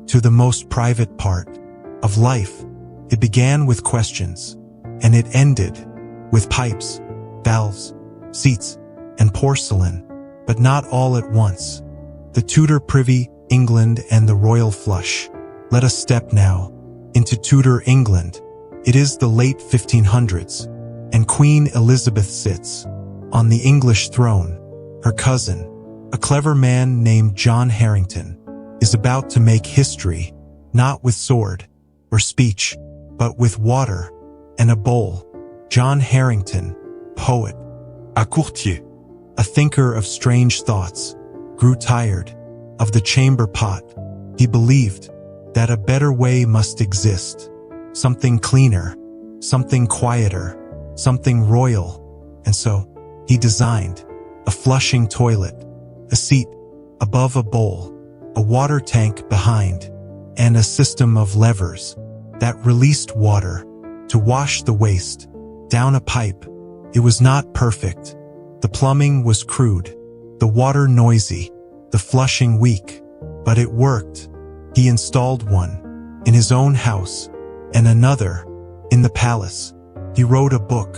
to the most private part of life? It began with questions, and it ended with pipes, valves, seats, and porcelain, but not all at once. The Tudor privy, England, and the royal flush. Let us step now into Tudor England. It is the late 1500s, and Queen Elizabeth sits on the English throne. Her cousin, a clever man named John Harington, is about to make history, not with sword or speech, but with water and a bowl. John Harington, poet, a courtier, a thinker of strange thoughts, grew tired of the chamber pot. He believed that a better way must exist, something cleaner, something quieter, something royal. And so, he designed a flushing toilet, a seat above a bowl, a water tank behind, and a system of levers that released water to wash the waste down a pipe. It was not perfect. The plumbing was crude, the water noisy, the flushing weak, but it worked. He installed one in his own house and another in the palace. He wrote a book,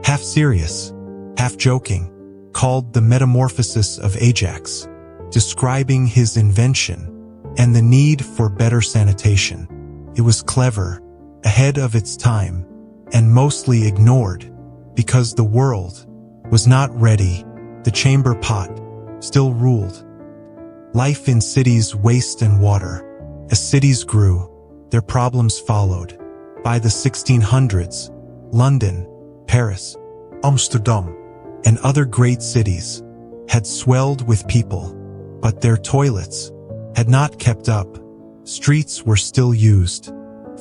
half serious, half joking, called The Metamorphosis of Ajax, describing his invention and the need for better sanitation. It was clever, ahead of its time, and mostly ignored because the world was not ready. The chamber pot still ruled. Life in cities, waste and water. As cities grew, their problems followed. By the 1600s, London, Paris, Amsterdam, and other great cities had swelled with people, but their toilets had not kept up. Streets were still used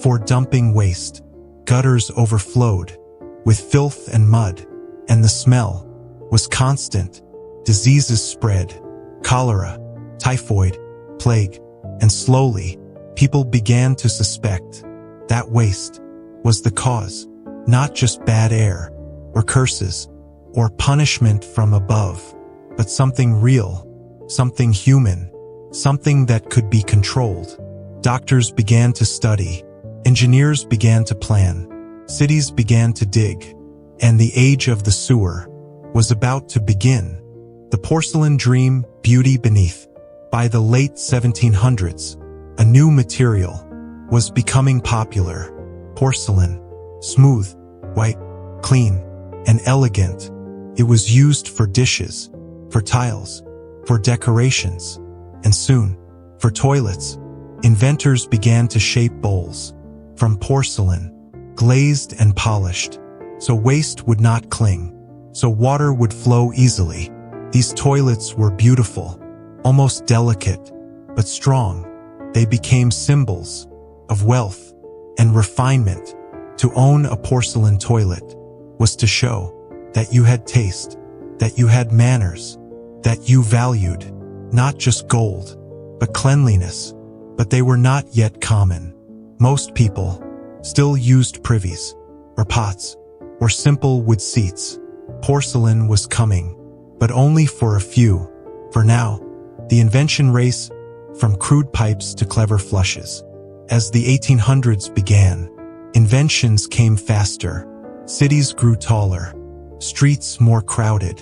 for dumping waste. Gutters overflowed with filth and mud, and the smell was constant. Diseases spread: cholera, typhoid, plague, and slowly, people began to suspect that waste was the cause, not just bad air, or curses, or punishment from above, but something real, something human, something that could be controlled. Doctors began to study, engineers began to plan, cities began to dig, and the age of the sewer was about to begin. The porcelain dream, beauty beneath. By the late 1700s, a new material was becoming popular. Porcelain, smooth, white, clean, and elegant. It was used for dishes, for tiles, for decorations, and soon, for toilets. Inventors began to shape bowls from porcelain, glazed and polished, so waste would not cling, so water would flow easily. These toilets were beautiful, almost delicate, but strong. They became symbols of wealth and refinement. To own a porcelain toilet was to show that you had taste, that you had manners, that you valued not just gold, but cleanliness. But they were not yet common. Most people still used privies, or pots, or simple wood seats. Porcelain was coming, but only for a few. For now, the invention race, from crude pipes to clever flushes. As the 1800s began, inventions came faster. Cities grew taller, streets more crowded,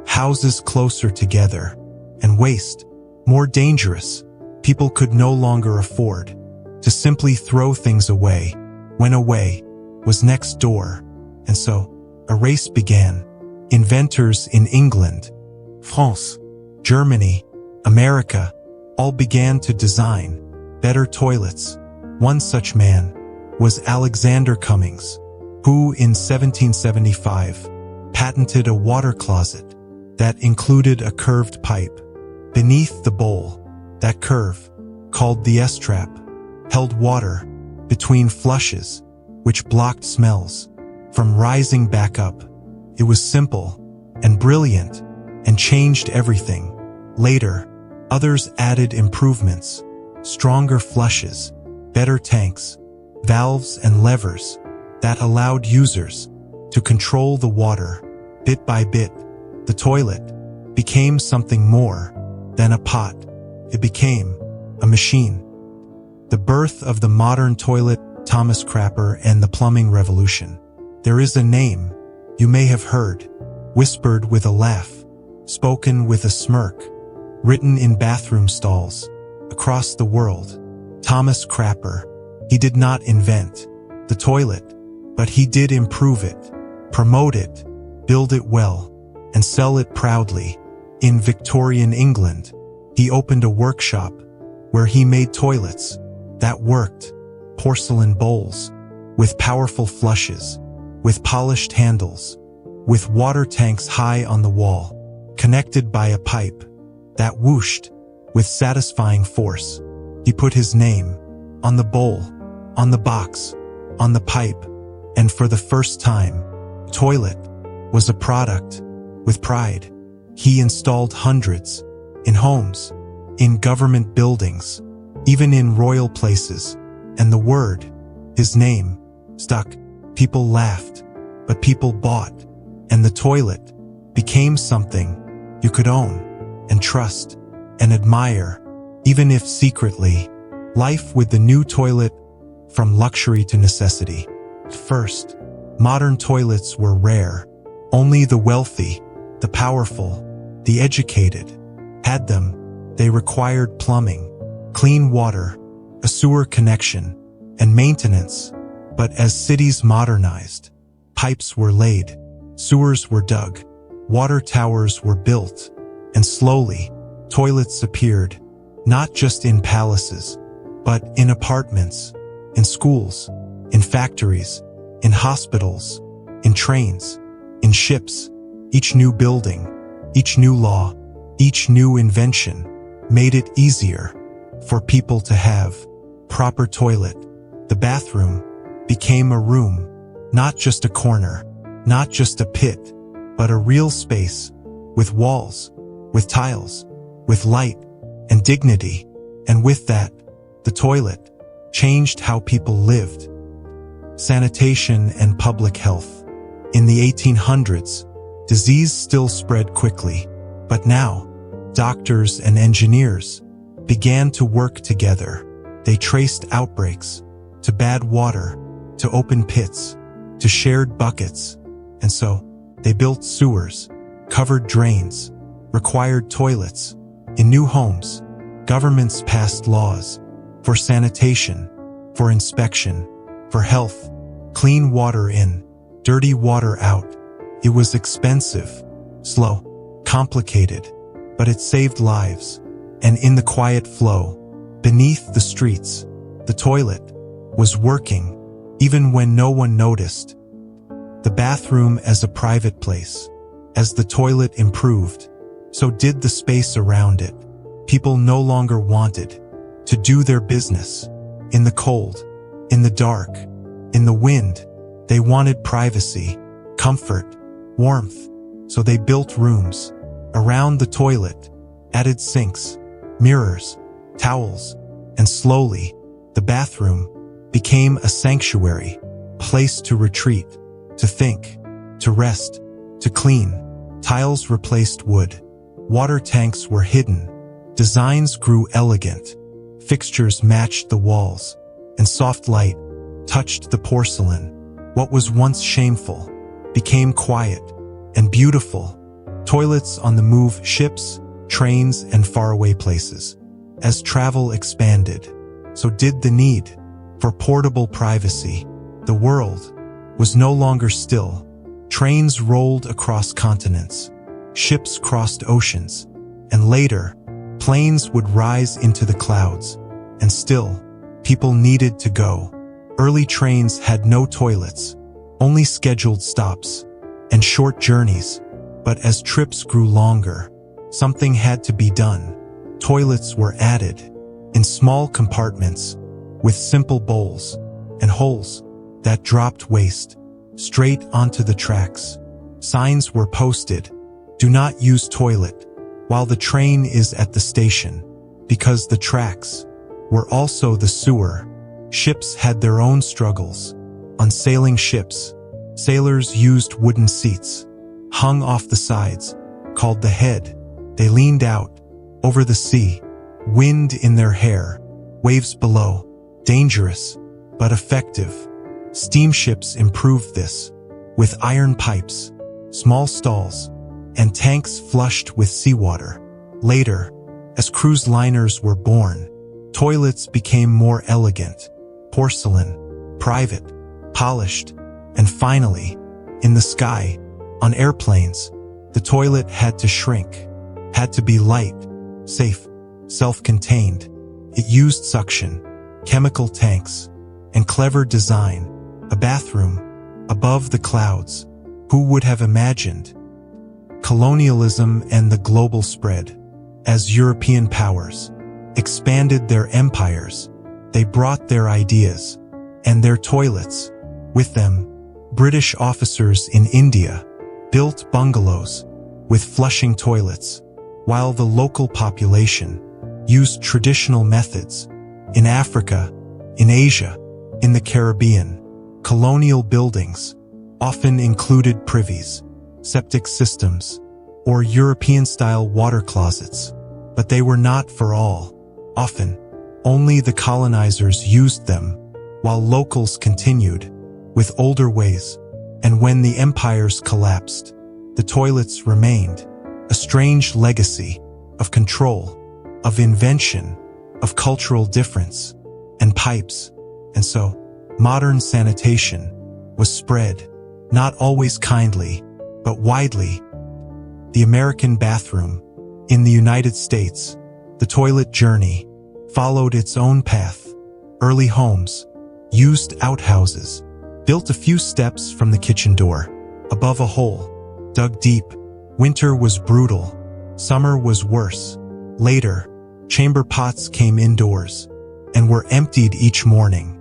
houses closer together, and waste more dangerous. People could no longer afford to simply throw things away when away was next door. And so, a race began. Inventors in England, France, Germany, America, all began to design better toilets. One such man was Alexander Cummings, who in 1775 patented a water closet that included a curved pipe. Beneath the bowl, that curve, called the S-trap, held water between flushes, which blocked smells from rising back up. It was simple and brilliant and changed everything. Later, others added improvements: stronger flushes, better tanks, valves and levers that allowed users to control the water. Bit by bit, the toilet became something more than a pot. It became a machine. The birth of the modern toilet, Thomas Crapper and the plumbing revolution. There is a name you may have heard, whispered with a laugh, spoken with a smirk, written in bathroom stalls across the world. Thomas Crapper. He did not invent the toilet, but he did improve it, promote it, build it well, and sell it proudly. In Victorian England, he opened a workshop where he made toilets that worked, porcelain bowls, with powerful flushes, with polished handles, with water tanks high on the wall, connected by a pipe that whooshed with satisfying force. He put his name on the bowl, on the box, on the pipe, and for the first time, toilet was a product with pride. He installed hundreds in homes, in government buildings, even in royal places, and the word, his name, stuck. People laughed, but people bought, and the toilet became something you could own and trust and admire, even if secretly. Life with the new toilet, from luxury to necessity. First, modern toilets were rare. Only the wealthy, the powerful, the educated had them. They required plumbing, clean water, a sewer connection, and maintenance. But as cities modernized, pipes were laid, sewers were dug, water towers were built, and slowly, toilets appeared, not just in palaces, but in apartments, in schools, in factories, in hospitals, in trains, in ships. Each new building, each new law Each new invention made it easier for people to have proper toilet. The bathroom became a room, not just a corner, not just a pit, but a real space with walls, with tiles, with light and dignity. And with that, the toilet changed how people lived. Sanitation and public health. In the 1800s, disease still spread quickly, but now, doctors and engineers began to work together. They traced outbreaks to bad water, to open pits, to shared buckets, and so they built sewers, covered drains, required toilets. In new homes, governments passed laws for sanitation, for inspection, for health, clean water in, dirty water out. It was expensive, slow, complicated, but it saved lives. And in the quiet flow, beneath the streets, the toilet was working, even when no one noticed. The bathroom as a private place. As the toilet improved, so did the space around it. People no longer wanted to do their business in the cold, in the dark, in the wind. They wanted privacy, comfort, warmth. So they built rooms around the toilet, added sinks, mirrors, towels, and slowly, the bathroom became a sanctuary, place to retreat, to think, to rest, to clean. Tiles replaced wood. Water tanks were hidden. Designs grew elegant. Fixtures matched the walls, and soft light touched the porcelain. What was once shameful became quiet and beautiful. Toilets on the move, ships, trains, and faraway places. As travel expanded, so did the need for portable privacy. The world was no longer still. Trains rolled across continents. Ships crossed oceans. And later, planes would rise into the clouds. And still, people needed to go. Early trains had no toilets, only scheduled stops and short journeys. But as trips grew longer, something had to be done. Toilets were added in small compartments with simple bowls and holes that dropped waste straight onto the tracks. Signs were posted, "Do not use toilet while the train is at the station," because the tracks were also the sewer. Ships had their own struggles. On sailing ships, sailors used wooden seats, hung off the sides, called the head. They leaned out over the sea, wind in their hair, waves below, dangerous but effective. Steamships improved this, with iron pipes, small stalls, and tanks flushed with seawater. Later, as cruise liners were born, toilets became more elegant, porcelain, private, polished, and finally, in the sky, on airplanes, the toilet had to shrink, had to be light, safe, self-contained. It used suction, chemical tanks, and clever design. A bathroom above the clouds. Who would have imagined? Colonialism and the global spread. As European powers expanded their empires, they brought their ideas and their toilets with them. British officers in India built bungalows with flushing toilets, while the local population used traditional methods. In Africa, in Asia, in the Caribbean, colonial buildings often included privies, septic systems, or European-style water closets, but they were not for all. Often, only the colonizers used them, while locals continued with older ways. And when the empires collapsed, the toilets remained, a strange legacy of control, of invention, of cultural difference, and pipes. And so, modern sanitation was spread, not always kindly, but widely. The American bathroom. In the United States, the toilet journey followed its own path. Early homes used outhouses, built a few steps from the kitchen door, above a hole, dug deep. Winter was brutal. Summer was worse. Later, chamber pots came indoors and were emptied each morning.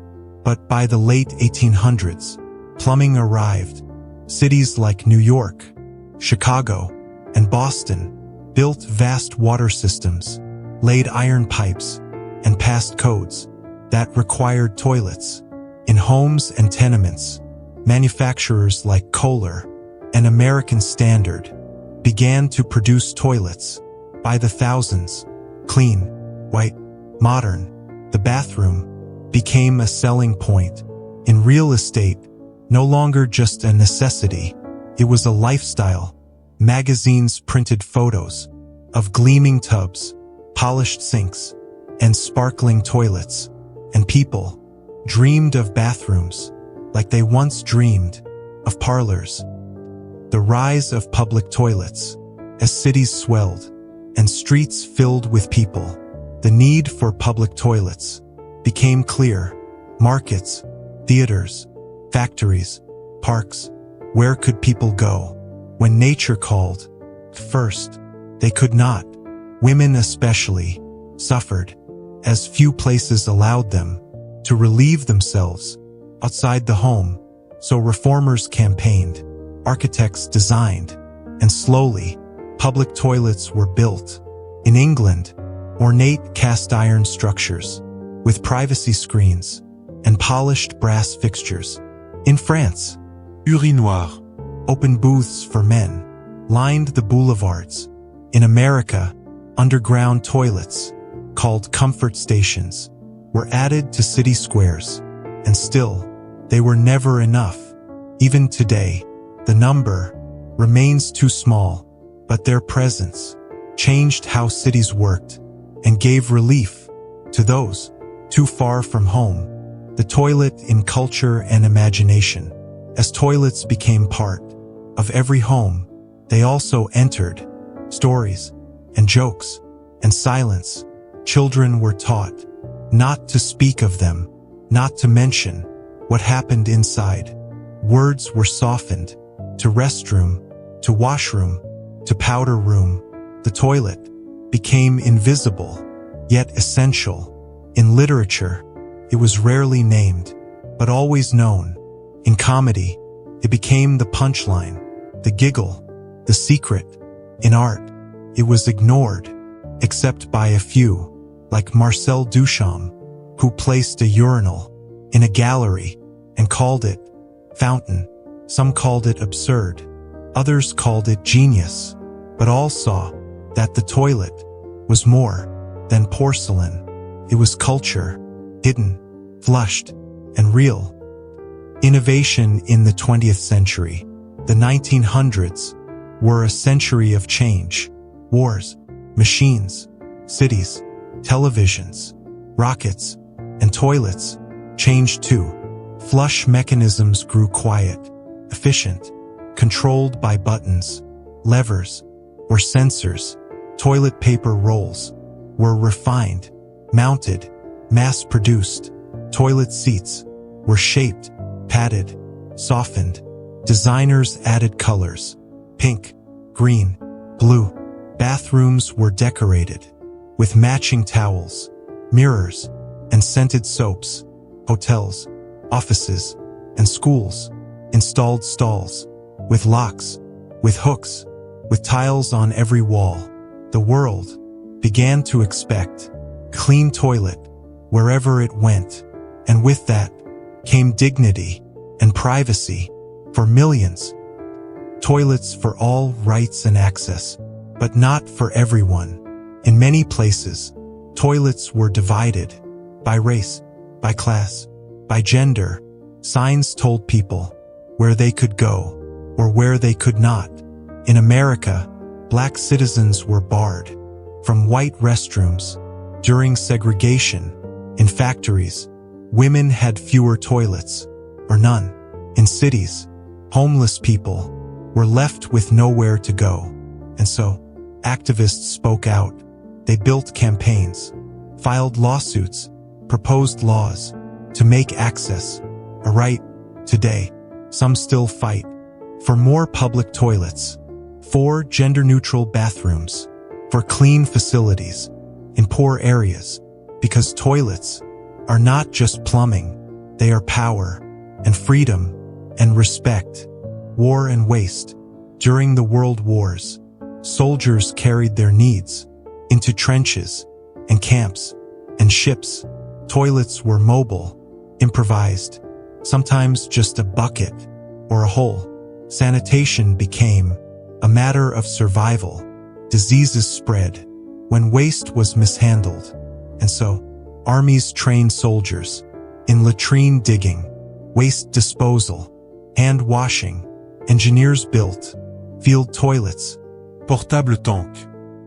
But by the late 1800s, plumbing arrived. Cities like New York, Chicago, and Boston built vast water systems, laid iron pipes, and passed codes that required toilets. In homes and tenements, manufacturers like Kohler and American Standard began to produce toilets by the thousands. Clean, white, modern, the bathroom became a selling point. In real estate, no longer just a necessity, it was a lifestyle. Magazines printed photos of gleaming tubs, polished sinks, and sparkling toilets, and people dreamed of bathrooms like they once dreamed of parlors. The rise of public toilets. As cities swelled and streets filled with people, the need for public toilets became clear. Markets, theaters, factories, parks. Where could people go when nature called? First, they could not. Women especially suffered, as few places allowed them to relieve themselves outside the home. So reformers campaigned, architects designed, and slowly, public toilets were built. In England, ornate cast iron structures with privacy screens and polished brass fixtures. In France, urinoir, open booths for men lined the boulevards. In America, underground toilets, called comfort stations, were added to city squares. And still, they were never enough. Even today, the number remains too small, but their presence changed how cities worked and gave relief to those too far from home. The toilet in culture and imagination. As toilets became part of every home, they also entered stories and jokes and silence. Children were taught not to speak of them, not to mention what happened inside. Words were softened to restroom, to washroom, to powder room. The toilet became invisible, yet essential. In literature, it was rarely named, but always known. In comedy, it became the punchline, the giggle, the secret. In art, it was ignored, except by a few, like Marcel Duchamp, who placed a urinal in a gallery and called it fountain. Some called it absurd, others called it genius, but all saw that the toilet was more than porcelain. It was culture, hidden, flushed, and real. Innovation in the 20th century. The 1900s were a century of change. Wars, machines, cities, televisions, rockets, and toilets changed too. Flush mechanisms grew quiet, efficient, controlled by buttons, levers, or sensors. Toilet paper rolls were refined, mounted, mass-produced. Toilet seats were shaped, padded, softened. Designers added colors, pink, green, blue. Bathrooms were decorated with matching towels, mirrors, and scented soaps. Hotels, offices, and schools installed stalls with locks, with hooks, with tiles on every wall. The world began to expect clean toilet wherever it went, and with that came dignity and privacy for millions. Toilets for all, rights and access, but not for everyone. In many places, toilets were divided by race, by class, by gender. Signs told people where they could go or where they could not. In America, black citizens were barred from white restrooms during segregation. In factories, women had fewer toilets or none. In cities, homeless people were left with nowhere to go. And so, activists spoke out. They built campaigns, filed lawsuits, proposed laws to make access a right. Today, some still fight for more public toilets, for gender-neutral bathrooms, for clean facilities in poor areas, because toilets are not just plumbing, they are power and freedom and respect. War and waste. During the world wars, soldiers carried their needs into trenches and camps and ships. Toilets were mobile, improvised, sometimes just a bucket or a hole. Sanitation became a matter of survival. Diseases spread when waste was mishandled, and so armies trained soldiers in latrine digging, waste disposal, hand washing. Engineers built field toilets, Portable tank.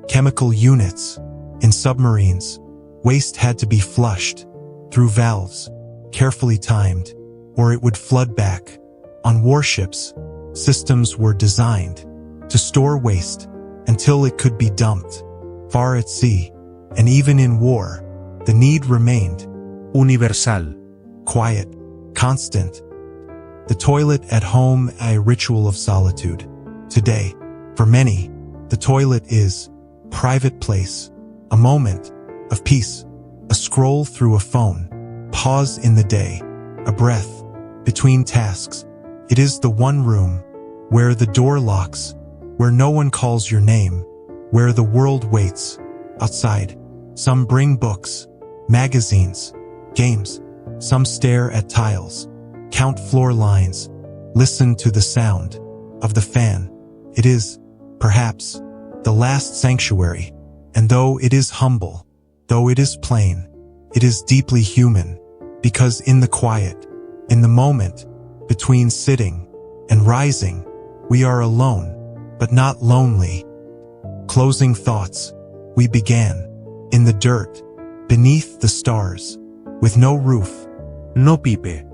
chemical units. In submarines, waste had to be flushed through valves, carefully timed, or it would flood back. On warships, systems were designed to store waste until it could be dumped. Far at sea, and even in war, the need remained. Universal. Quiet, constant. The toilet at home, a ritual of solitude. Today, for many, the toilet is a private place, a moment of peace, a scroll through a phone, pause in the day, a breath between tasks. It is the one room where the door locks, where no one calls your name, where the world waits. Outside, some bring books, magazines, games. Some stare at tiles, count floor lines, listen to the sound of the fan. It is, perhaps, the last sanctuary, and though it is humble, though it is plain, it is deeply human, because in the quiet, in the moment, between sitting and rising, we are alone, but not lonely. Closing thoughts, we began, in the dirt, beneath the stars, with no roof. No pipe.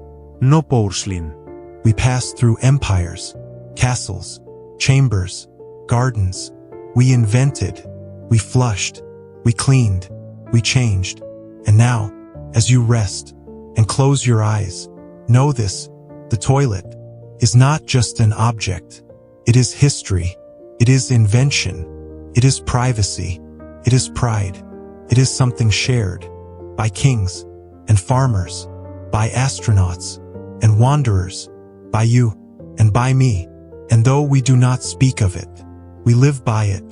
No porcelain. We passed through empires, castles, chambers, gardens. We invented, we flushed, we cleaned, we changed. And now, as you rest and close your eyes, know this: the toilet is not just an object. It is history. It is invention. It is privacy. It is pride. It is something shared by kings and farmers, by astronauts and wanderers, by you and by me. And though we do not speak of it, we live by it.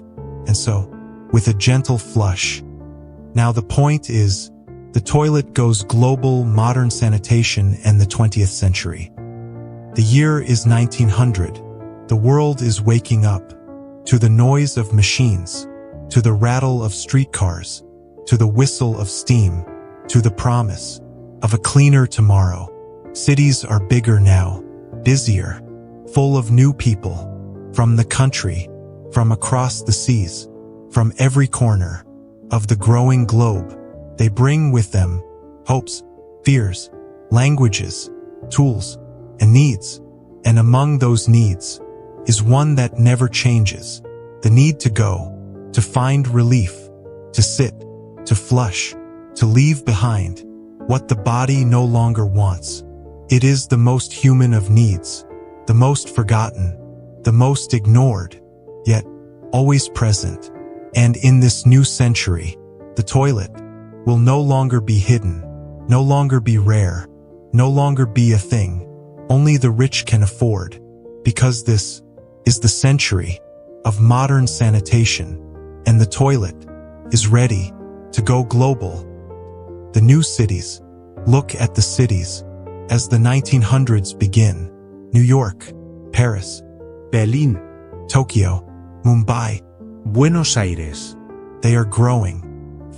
And so, with a gentle flush. Now the point is, the toilet goes global. Modern sanitation and the 20th century. The year is 1900. The world is waking up to the noise of machines, to the rattle of streetcars, to the whistle of steam, to the promise of a cleaner tomorrow. Cities are bigger now, busier, full of new people, from the country, from across the seas, from every corner of the growing globe. They bring with them hopes, fears, languages, tools, and needs. And among those needs is one that never changes: the need to go, to find relief, to sit, to flush, to leave behind what the body no longer wants. It is the most human of needs, the most forgotten, the most ignored, yet always present. And in this new century, the toilet will no longer be hidden, no longer be rare, no longer be a thing only the rich can afford, because this is the century of modern sanitation, and the toilet is ready to go global. The new cities. Look at the cities as the 1900s begin. New York, Paris, Berlin. Tokyo, Mumbai. Buenos Aires. They are growing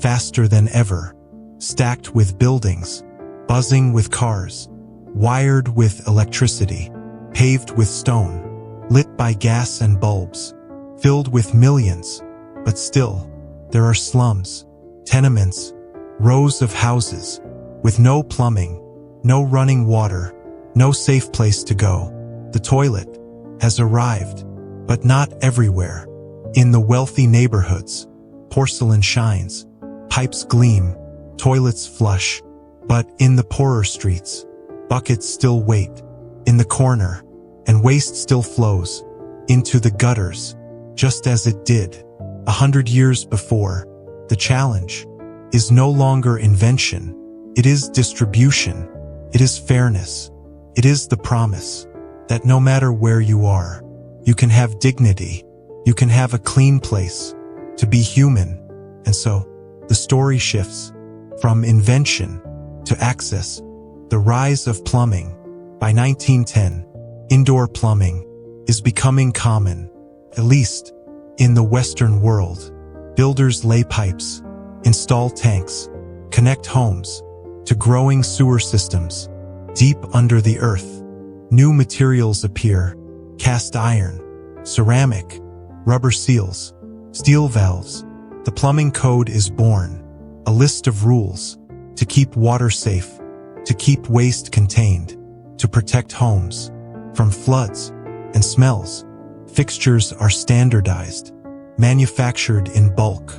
faster than ever, stacked with buildings, buzzing with cars, wired with electricity, paved with stone, lit by gas and bulbs, filled with millions. But still, there are slums, tenements, rows of houses, with no plumbing, no running water, no safe place to go. The toilet has arrived, but not everywhere. In the wealthy neighborhoods, porcelain shines, pipes gleam, toilets flush. But in the poorer streets, buckets still wait in the corner, and waste still flows into the gutters, just as it did 100 years before, the challenge is no longer invention. It is distribution. It is fairness. It is the promise that no matter where you are, you can have dignity. You can have a clean place to be human. And so, the story shifts from invention to access. The rise of plumbing. By 1910, indoor plumbing is becoming common, at least in the Western world. Builders lay pipes, install tanks, connect homes to growing sewer systems. Deep under the earth, new materials appear: cast iron, ceramic, rubber seals, steel valves. The plumbing code is born, a list of rules to keep water safe, to keep waste contained, to protect homes from floods and smells. Fixtures are standardized, manufactured in bulk,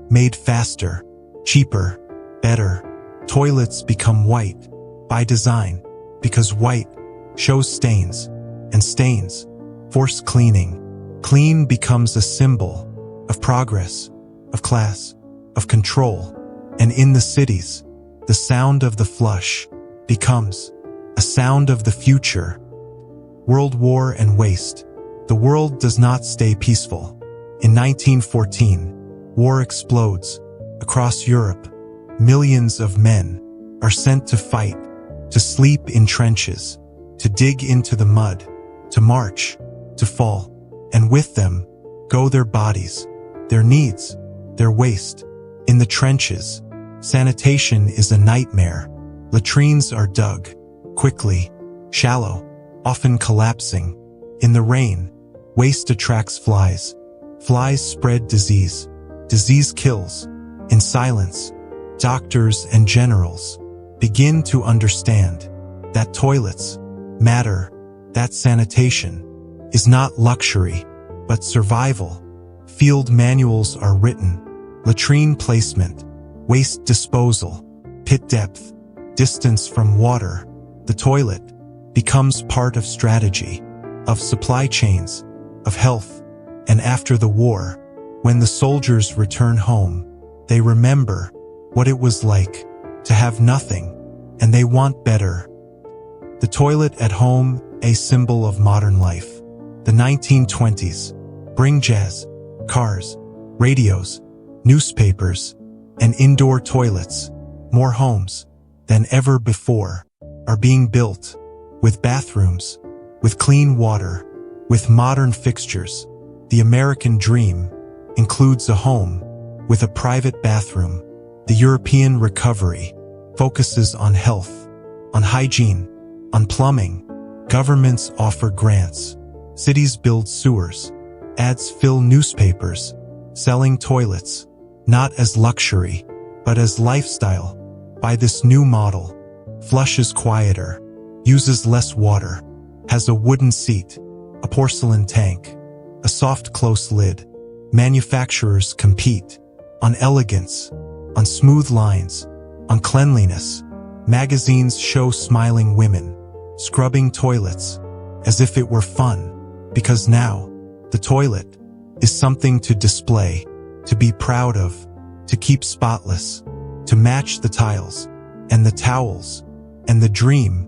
made faster, cheaper, better. Toilets become white by design, because white shows stains, and stains force cleaning. Clean becomes a symbol of progress, of class, of control. And in the cities, the sound of the flush becomes a sound of the future. World War and waste. The world does not stay peaceful. In 1914, war explodes across Europe. Millions of men are sent to fight, to sleep in trenches, to dig into the mud, to march, to fall. And with them go their bodies, their needs, their waste. In the trenches, sanitation is a nightmare. Latrines are dug quickly, shallow, often collapsing. In the rain, waste attracts flies. Flies spread disease. Disease kills. In silence, doctors and generals begin to understand that toilets matter, that sanitation is not luxury, but survival. Field manuals are written: latrine placement, waste disposal, pit depth, distance from water. The toilet becomes part of strategy, of supply chains, of health. And after the war, when the soldiers return home, they remember what it was like to have nothing, and they want better. The toilet at home, a symbol of modern life. The 1920s bring jazz, cars, radios, newspapers, and indoor toilets. More homes than ever before are being built, with bathrooms, with clean water, with modern fixtures. The American dream includes a home with a private bathroom. The European recovery focuses on health, on hygiene, on plumbing. Governments offer grants. Cities build sewers. Ads fill newspapers, selling toilets, not as luxury, but as lifestyle. By this new model, flushes quieter, uses less water, has a wooden seat, a porcelain tank, a soft close lid. Manufacturers compete on elegance, on smooth lines, on cleanliness. Magazines show smiling women scrubbing toilets as if it were fun, because now the toilet is something to display, to be proud of, to keep spotless, to match the tiles and the towels and the dream.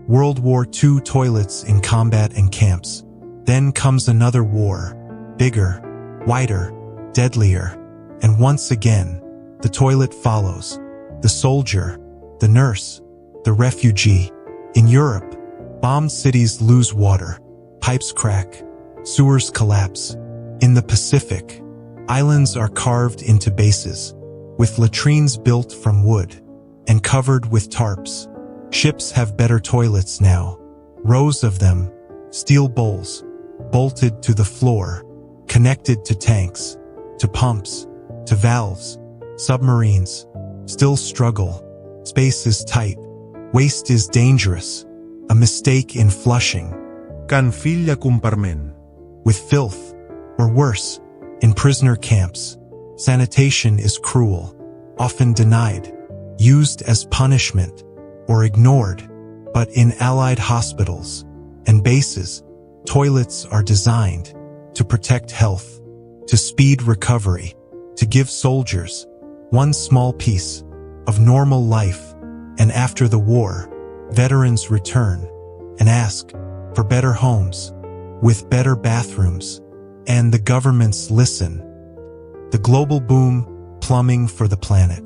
World War II toilets in combat and camps. Then comes another war, bigger, wider, deadlier. And once again, the toilet follows. The soldier, the nurse, the refugee. In Europe, bombed cities lose water. Pipes crack. Sewers collapse. In the Pacific, islands are carved into bases, with latrines built from wood and covered with tarps. Ships have better toilets now. Rows of them, steel bowls, bolted to the floor, connected to tanks, to pumps, to valves. Submarines still struggle. Space is tight. Waste is dangerous. A mistake in flushing Can fill a compartment. with filth, or worse, in prisoner camps. Sanitation is cruel, often denied, used as punishment, or ignored. But in Allied hospitals and bases, toilets are designed to protect health, to speed recovery, to give soldiers one small piece of normal life. And after the war, veterans return and ask for better homes with better bathrooms, and the governments listen. The global boom, plumbing for the planet.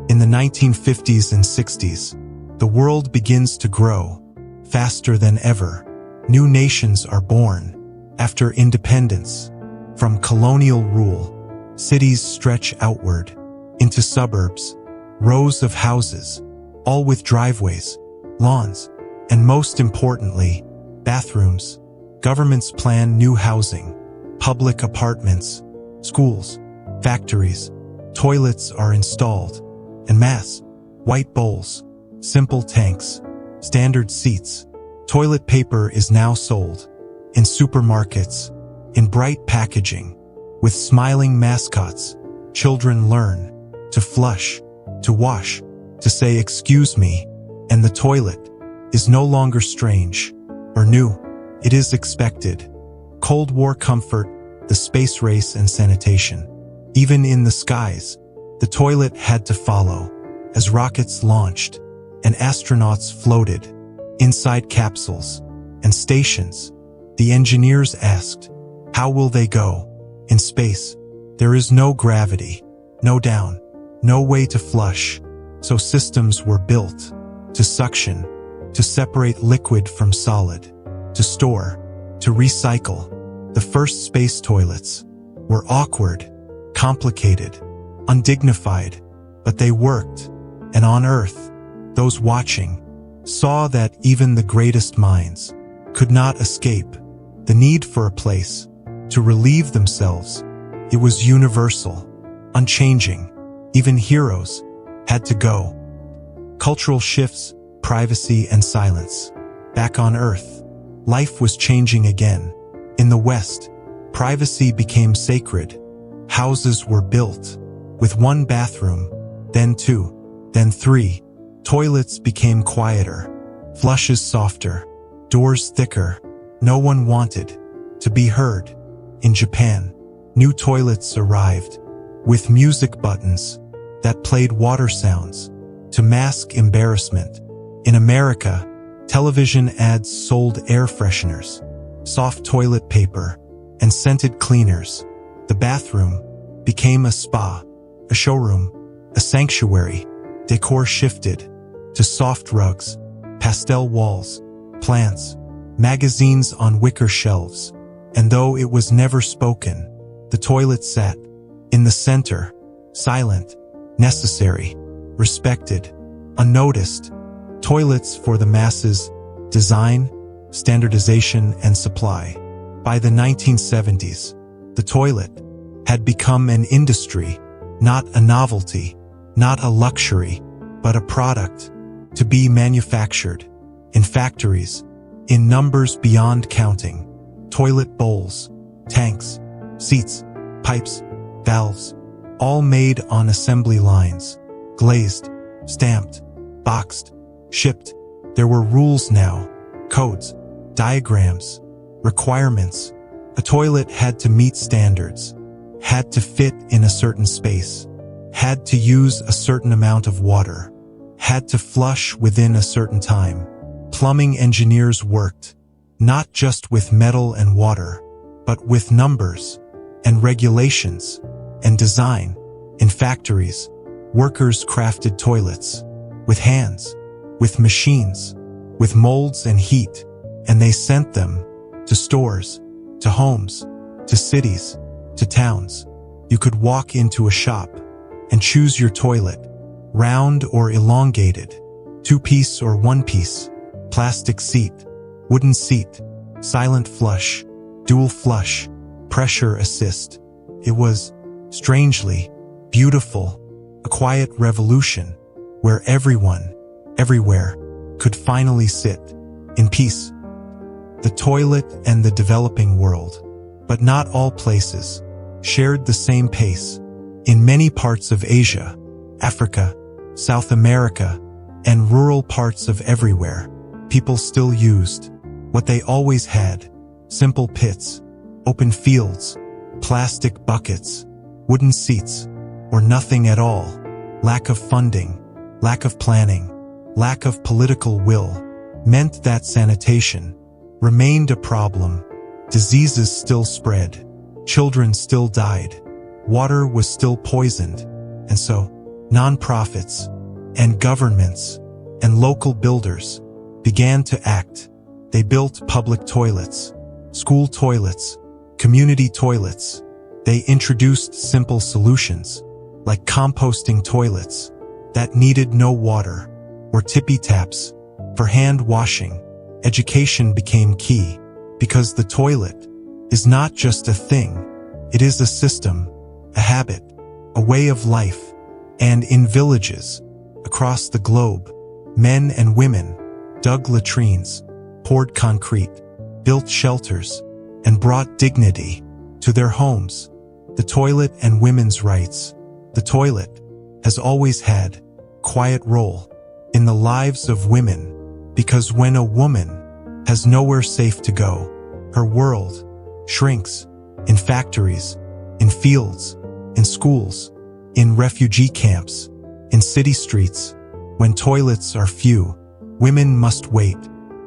In the 1950s and 60s, the world begins to grow faster than ever. New nations are born after independence. From colonial rule, cities stretch outward into suburbs, rows of houses, all with driveways, lawns, and most importantly, bathrooms. Governments plan new housing, public apartments, schools, factories. Toilets are installed, en masse. White bowls, simple tanks, standard seats. Toilet paper is now sold in supermarkets, in bright packaging, with smiling mascots. Children learn to flush, to wash, to say excuse me, and the toilet is no longer strange or new. It is expected. Cold War comfort, the space race and sanitation. Even in the skies, the toilet had to follow as rockets launched and astronauts floated inside capsules and stations. The engineers asked, how will they go? In space, there is no gravity, no down, no way to flush. So systems were built to suction, to separate liquid from solid, to store, to recycle. The first space toilets were awkward, complicated, undignified, but they worked. And on Earth, those watching saw that even the greatest minds could not escape the need for a place to relieve themselves. It was universal, unchanging. Even heroes had to go. Cultural shifts, privacy and silence. Back on Earth, life was changing again. In the West, privacy became sacred. Houses were built with one bathroom, then two, then three. Toilets became quieter, flushes softer, doors thicker. No one wanted to be heard. In Japan, new toilets arrived with music buttons that played water sounds to mask embarrassment. In America, television ads sold air fresheners, soft toilet paper, and scented cleaners. The bathroom became a spa, a showroom, a sanctuary. Decor shifted to soft rugs, pastel walls, plants, magazines on wicker shelves. And though it was never spoken, the toilet sat in the center, silent, necessary, respected, unnoticed. Toilets for the masses, design, standardization, and supply. By the 1970s, the toilet had become an industry, not a novelty, not a luxury, but a product to be manufactured in factories, in numbers beyond counting. Toilet bowls, tanks, seats, pipes, valves, all made on assembly lines, glazed, stamped, boxed, shipped. There were rules now, codes, diagrams, requirements. A toilet had to meet standards, had to fit in a certain space, had to use a certain amount of water, had to flush within a certain time. Plumbing engineers worked not just with metal and water, but with numbers and regulations and design. In factories, workers crafted toilets with hands, with machines, with molds and heat, and they sent them to stores, to homes, to cities, to towns. You could walk into a shop and choose your toilet, round or elongated, two-piece or one-piece, plastic seat, wooden seat, silent flush, dual flush, pressure assist. It was, strangely, beautiful, a quiet revolution where everyone, everywhere, could finally sit in peace. The toilet and the developing world, but not all places, shared the same pace. In many parts of Asia, Africa, South America, and rural parts of everywhere, people still used what they always had: simple pits, open fields, Plastic buckets, wooden seats, or nothing at all. Lack of funding, lack of planning, lack of political will meant that sanitation remained a problem. Diseases still spread, children still died, water was still poisoned, and so nonprofits and governments and local builders began to act. They built public toilets, school toilets, community toilets. They introduced simple solutions, like composting toilets that needed no water, or tippy taps for hand washing. Education became key, because the toilet is not just a thing, it is a system, a habit, a way of life. And in villages across the globe, men and women dug latrines, poured concrete, built shelters, and brought dignity to their homes. The toilet and women's rights. The toilet has always had a quiet role in the lives of women, because when a woman has nowhere safe to go, her world shrinks. In factories, in fields, in schools, in refugee camps, in city streets. When toilets are few, women must wait,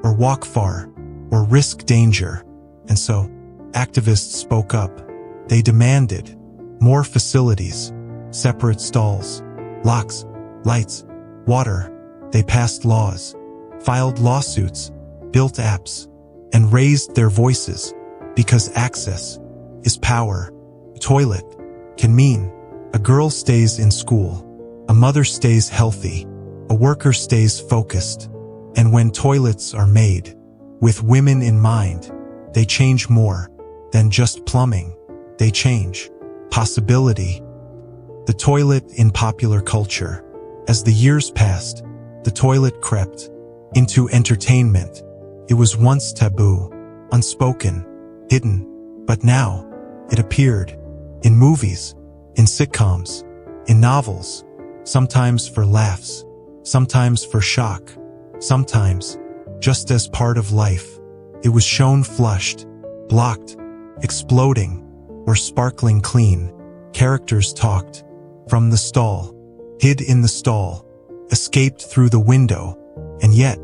or walk far, or risk danger. And so, activists spoke up. They demanded more facilities, separate stalls, locks, lights, water. They passed laws, filed lawsuits, built apps, and raised their voices, because access is power. Toilet can mean a girl stays in school, a mother stays healthy, a worker stays focused. And when toilets are made with women in mind, they change more than just plumbing. They change possibility. The toilet in popular culture. As the years passed, the toilet crept into entertainment. It was once taboo, unspoken, hidden, but now it appeared in movies, in sitcoms, in novels, sometimes for laughs, sometimes for shock, sometimes just as part of life. It was shown flushed, blocked, exploding, or sparkling clean. Characters talked from the stall, hid in the stall, escaped through the window, and yet,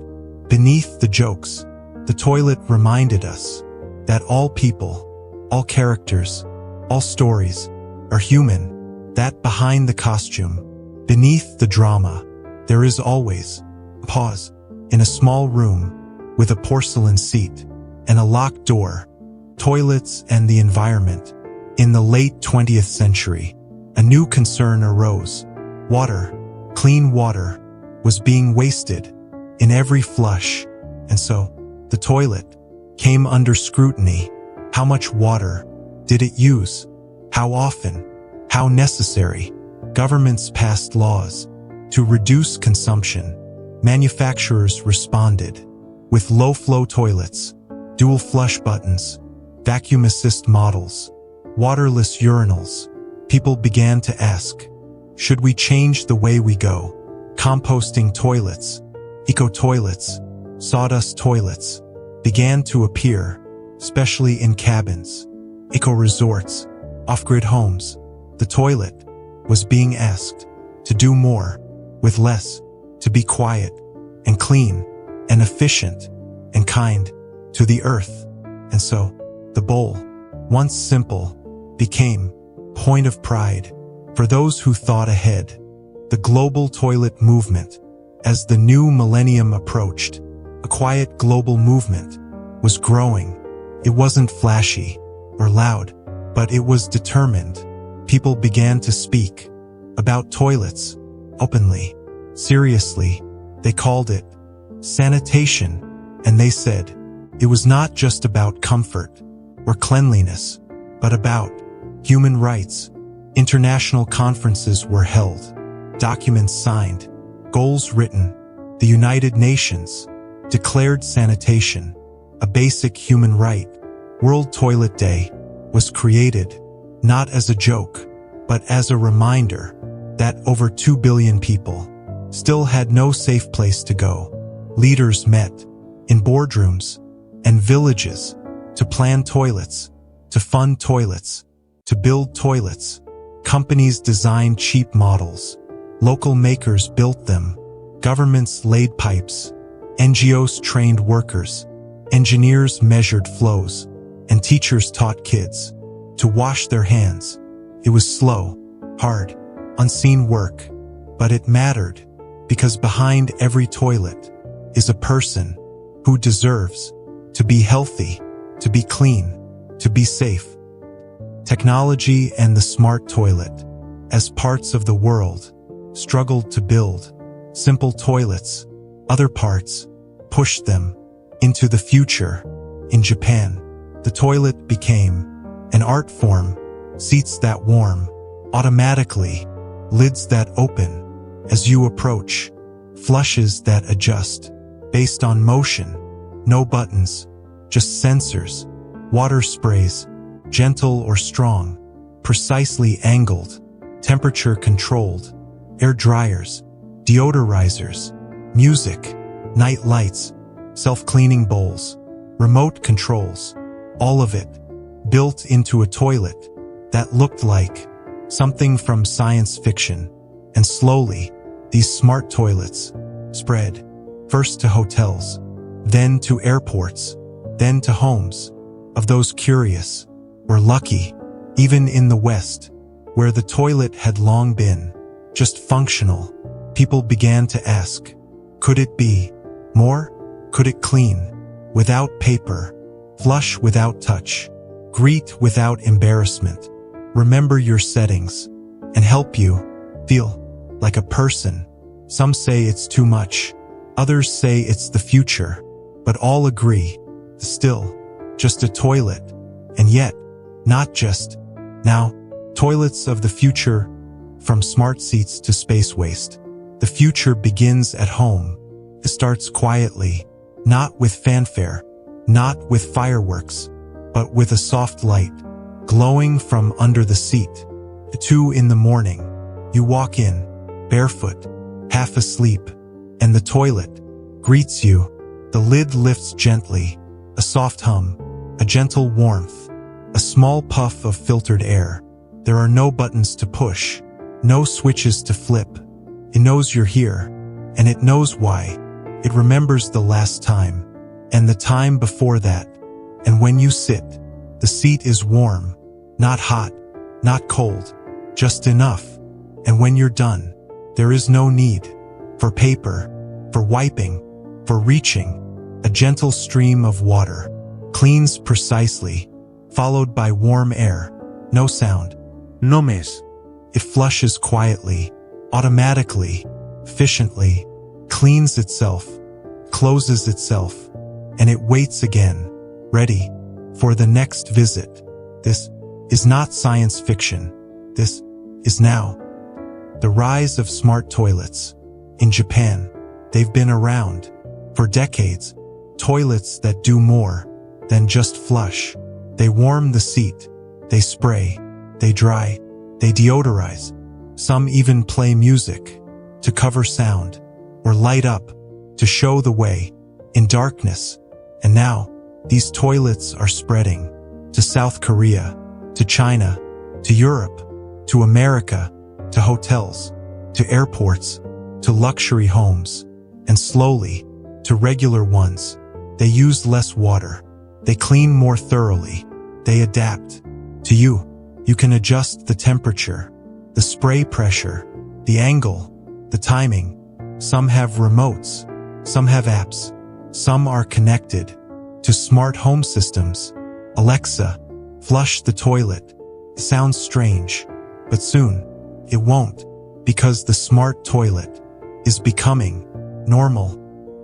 beneath the jokes, the toilet reminded us that all people, all characters, all stories are human, that behind the costume, beneath the drama, there is always a pause in a small room with a porcelain seat and a locked door. Toilets and the environment. In the late 20th century, a new concern arose. Water, clean water, was being wasted in every flush, and so the toilet came under scrutiny. How much water did it use? How often? How necessary? Governments passed laws to reduce consumption. Manufacturers responded with low-flow toilets, dual flush buttons, vacuum assist models, waterless urinals. People began to ask, should we change the way we go? Composting toilets, eco-toilets, sawdust toilets began to appear, especially in cabins, eco-resorts, off-grid homes. The toilet was being asked to do more with less, to be quiet and clean and efficient and kind to the earth. And so, the bowl, once simple, became point of pride for those who thought ahead. The global toilet movement. As the new millennium approached, a quiet global movement was growing. It wasn't flashy or loud, but it was determined. People began to speak about toilets openly, seriously. They called it sanitation, and they said it was not just about comfort or cleanliness, but about human rights. International conferences were held, documents signed, goals written. The United Nations declared sanitation a basic human right. World Toilet Day was created not as a joke, but as a reminder that over 2 billion people still had no safe place to go. Leaders met in boardrooms and villages to plan toilets, to fund toilets, to build toilets. Companies designed cheap models. Local makers built them. Governments laid pipes. NGOs trained workers. Engineers measured flows. And teachers taught kids to wash their hands. It was slow, hard, unseen work, but it mattered because behind every toilet is a person who deserves to be healthy, to be clean, to be safe. Technology and the smart toilet, as parts of the world, struggled to build simple toilets. Other parts pushed them into the future. In Japan, the toilet became an art form, seats that warm automatically, lids that open as you approach, flushes that adjust based on motion, no buttons, just sensors, water sprays, gentle or strong, precisely angled, temperature controlled, air dryers, deodorizers, music, night lights, self-cleaning bowls, remote controls, all of it built into a toilet that looked like something from science fiction. And slowly, these smart toilets spread, first to hotels, then to airports, then to homes of those curious or lucky. Even in the West, where the toilet had long been just functional, people began to ask, could it be more? Could it clean without paper, flush without touch, greet without embarrassment, remember your settings, and help you feel like a person? Some say it's too much, others say it's the future, but all agree, still, just a toilet, and yet, not just. Now, toilets of the future, from smart seats to space waste. The future begins at home. It starts quietly, not with fanfare, not with fireworks, but with a soft light, glowing from under the seat. 2 in the morning, you walk in, barefoot, half asleep, and the toilet greets you. The lid lifts gently, a soft hum, a gentle warmth, a small puff of filtered air. There are no buttons to push, no switches to flip. It knows you're here, and it knows why. It remembers the last time, and the time before that. And when you sit, the seat is warm, not hot, not cold, just enough. And when you're done, there is no need for paper, for wiping, for reaching. A gentle stream of water cleans precisely, followed by warm air. No sound. No mes. It flushes quietly, automatically, efficiently, cleans itself, closes itself, and it waits again, ready for the next visit. This is not science fiction. This is now. The rise of smart toilets. In Japan, they've been around for decades. Toilets that do more than just flush. They warm the seat, they spray, they dry, they deodorize. Some even play music to cover sound or light up to show the way in darkness. And now, these toilets are spreading to South Korea, to China, to Europe, to America, to hotels, to airports, to luxury homes, and slowly, to regular ones. They use less water. They clean more thoroughly. They adapt to you. You can adjust the temperature, the spray pressure, the angle, the timing. Some have remotes. Some have apps. Some are connected to smart home systems. Alexa, flush the toilet. It sounds strange, but soon it won't, because the smart toilet is becoming normal.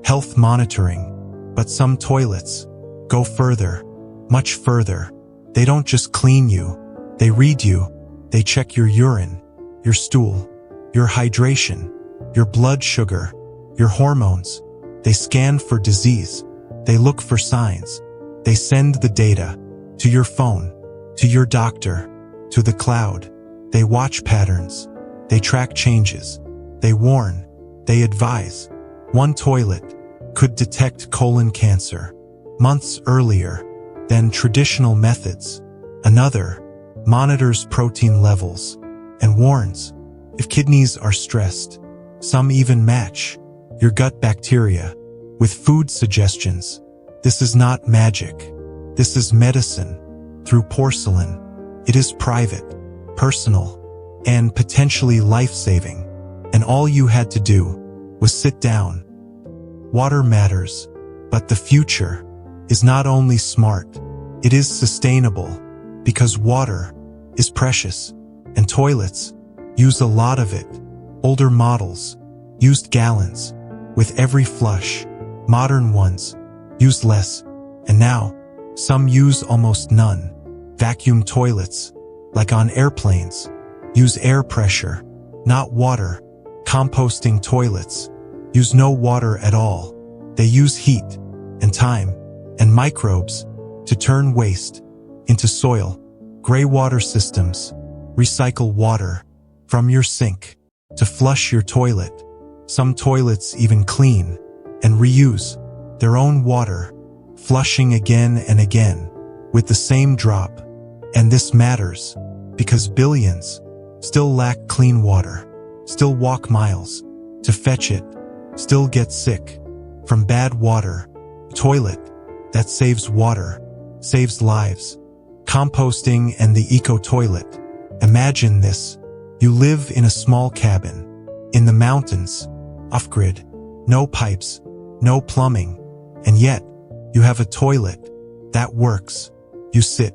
Health monitoring. But some toilets go further, much further. They don't just clean you. They read you. They check your urine, your stool, your hydration, your blood sugar, your hormones. They scan for disease. They look for signs. They send the data to your phone, to your doctor, to the cloud. They watch patterns. They track changes. They warn. They advise. One toilet could detect colon cancer months earlier than traditional methods. Another monitors protein levels, and warns if kidneys are stressed. Some even match your gut bacteria with food suggestions. This is not magic. This is medicine through porcelain. It is private, personal, and potentially life-saving. And all you had to do was sit down. Water matters, but the future is not only smart, it is sustainable, because water is precious, and toilets use a lot of it. Older models used gallons with every flush. Modern ones use less, and now some use almost none. Vacuum toilets, like on airplanes, use air pressure, not water. Composting toilets use no water at all. They use heat and time and microbes to turn waste into soil. Gray water systems recycle water from your sink to flush your toilet. Some toilets even clean and reuse their own water, flushing again and again with the same drop. And this matters because billions still lack clean water, still walk miles to fetch it, still get sick from bad water. Toilet that saves water, saves lives. Composting and the eco-toilet. Imagine this. You live in a small cabin, in the mountains, off-grid, no pipes, no plumbing, and yet you have a toilet that works. You sit,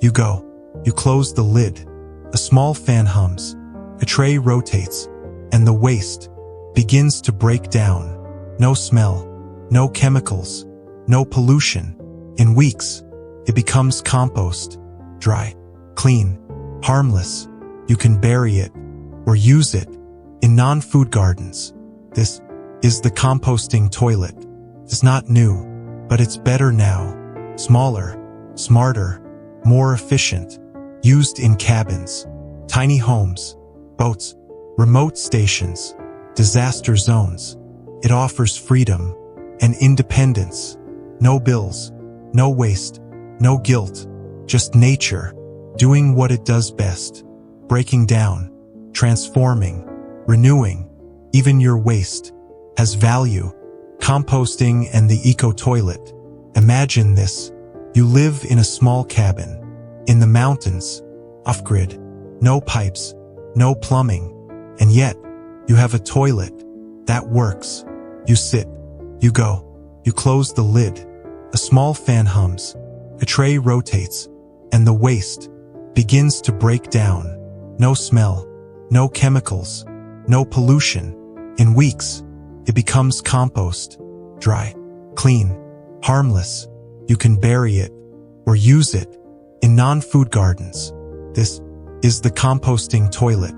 you go, you close the lid. A small fan hums, a tray rotates, and the waste begins to break down. No smell, no chemicals, no pollution. In weeks, it becomes compost, dry, clean, harmless. You can bury it or use it in non-food gardens. This is the composting toilet. It's not new, but it's better now. Smaller, smarter, more efficient. Used in cabins, tiny homes, boats, remote stations, disaster zones. It offers freedom and independence. No bills, no waste, no guilt, just nature doing what it does best. Breaking down, transforming, renewing. Even your waste has value. Composting and the eco-toilet. Imagine this. You live in a small cabin, in the mountains, off-grid, no pipes, no plumbing, and yet you have a toilet that works. You sit, you go, you close the lid. A small fan hums, a tray rotates, and the waste begins to break down. No smell, no chemicals, no pollution. In weeks, it becomes compost, dry, clean, harmless. You can bury it or use it in non-food gardens. This is the composting toilet.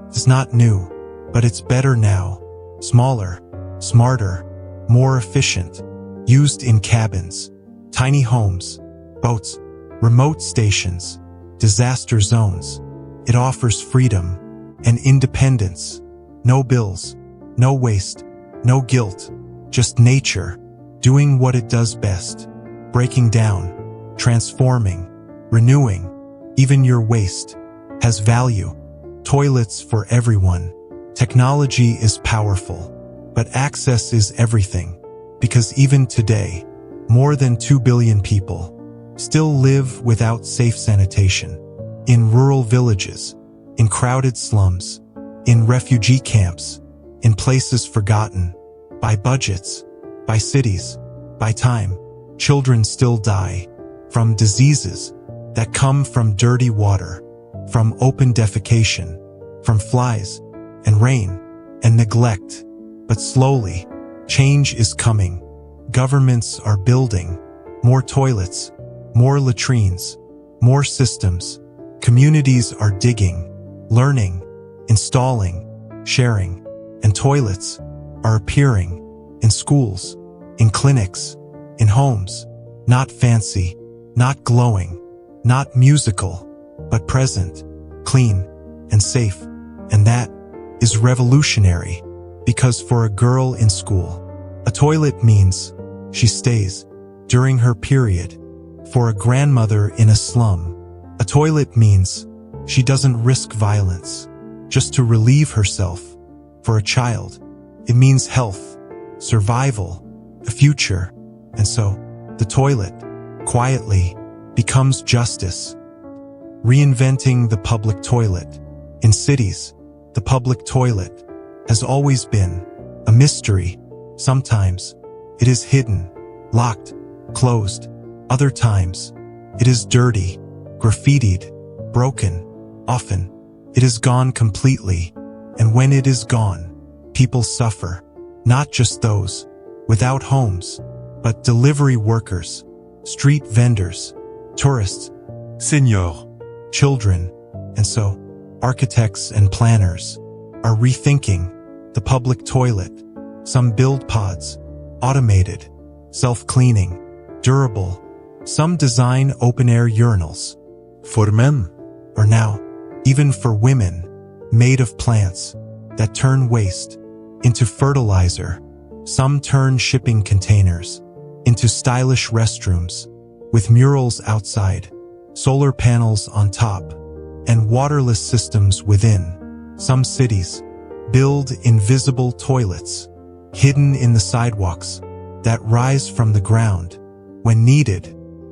It's not new, but it's better now. Smaller, smarter, more efficient. Used in cabins, tiny homes, boats, remote stations, disaster zones. It offers freedom and independence. No bills, no waste, no guilt, just nature doing what it does best. Breaking down, transforming, renewing. Even your waste has value. Toilets for everyone. Technology is powerful, but access is everything. Because even today, more than 2 billion people still live without safe sanitation. In rural villages, in crowded slums, in refugee camps, in places forgotten by budgets, by cities, by time. Children still die from diseases that come from dirty water, from open defecation, from flies and rain and neglect. But slowly, change is coming. Governments are building more toilets, more latrines, more systems. Communities are digging, learning, installing, sharing, and toilets are appearing in schools, in clinics, in homes. Not fancy, not glowing, not musical, but present, clean, and safe. And that is revolutionary, because for a girl in school, a toilet means she stays during her period. For a grandmother in a slum, a toilet means She doesn't risk violence just to relieve herself. For a child, it means health, survival, a future. And so, the toilet, quietly, becomes justice. Reinventing the public toilet. In cities, the public toilet has always been a mystery. Sometimes, it is hidden, locked, closed. Other times, it is dirty, graffitied, broken. Often, it is gone completely. And when it is gone, people suffer. Not just those without homes, but delivery workers, street vendors, tourists, Señor. children. And so, architects and planners are rethinking the public toilet. Some build pods, automated, self-cleaning, durable. Some design open-air urinals. For men. Or now, even for women, made of plants that turn waste into fertilizer. Some turn shipping containers into stylish restrooms with murals outside, solar panels on top, and waterless systems within. Some cities build invisible toilets hidden in the sidewalks that rise from the ground when needed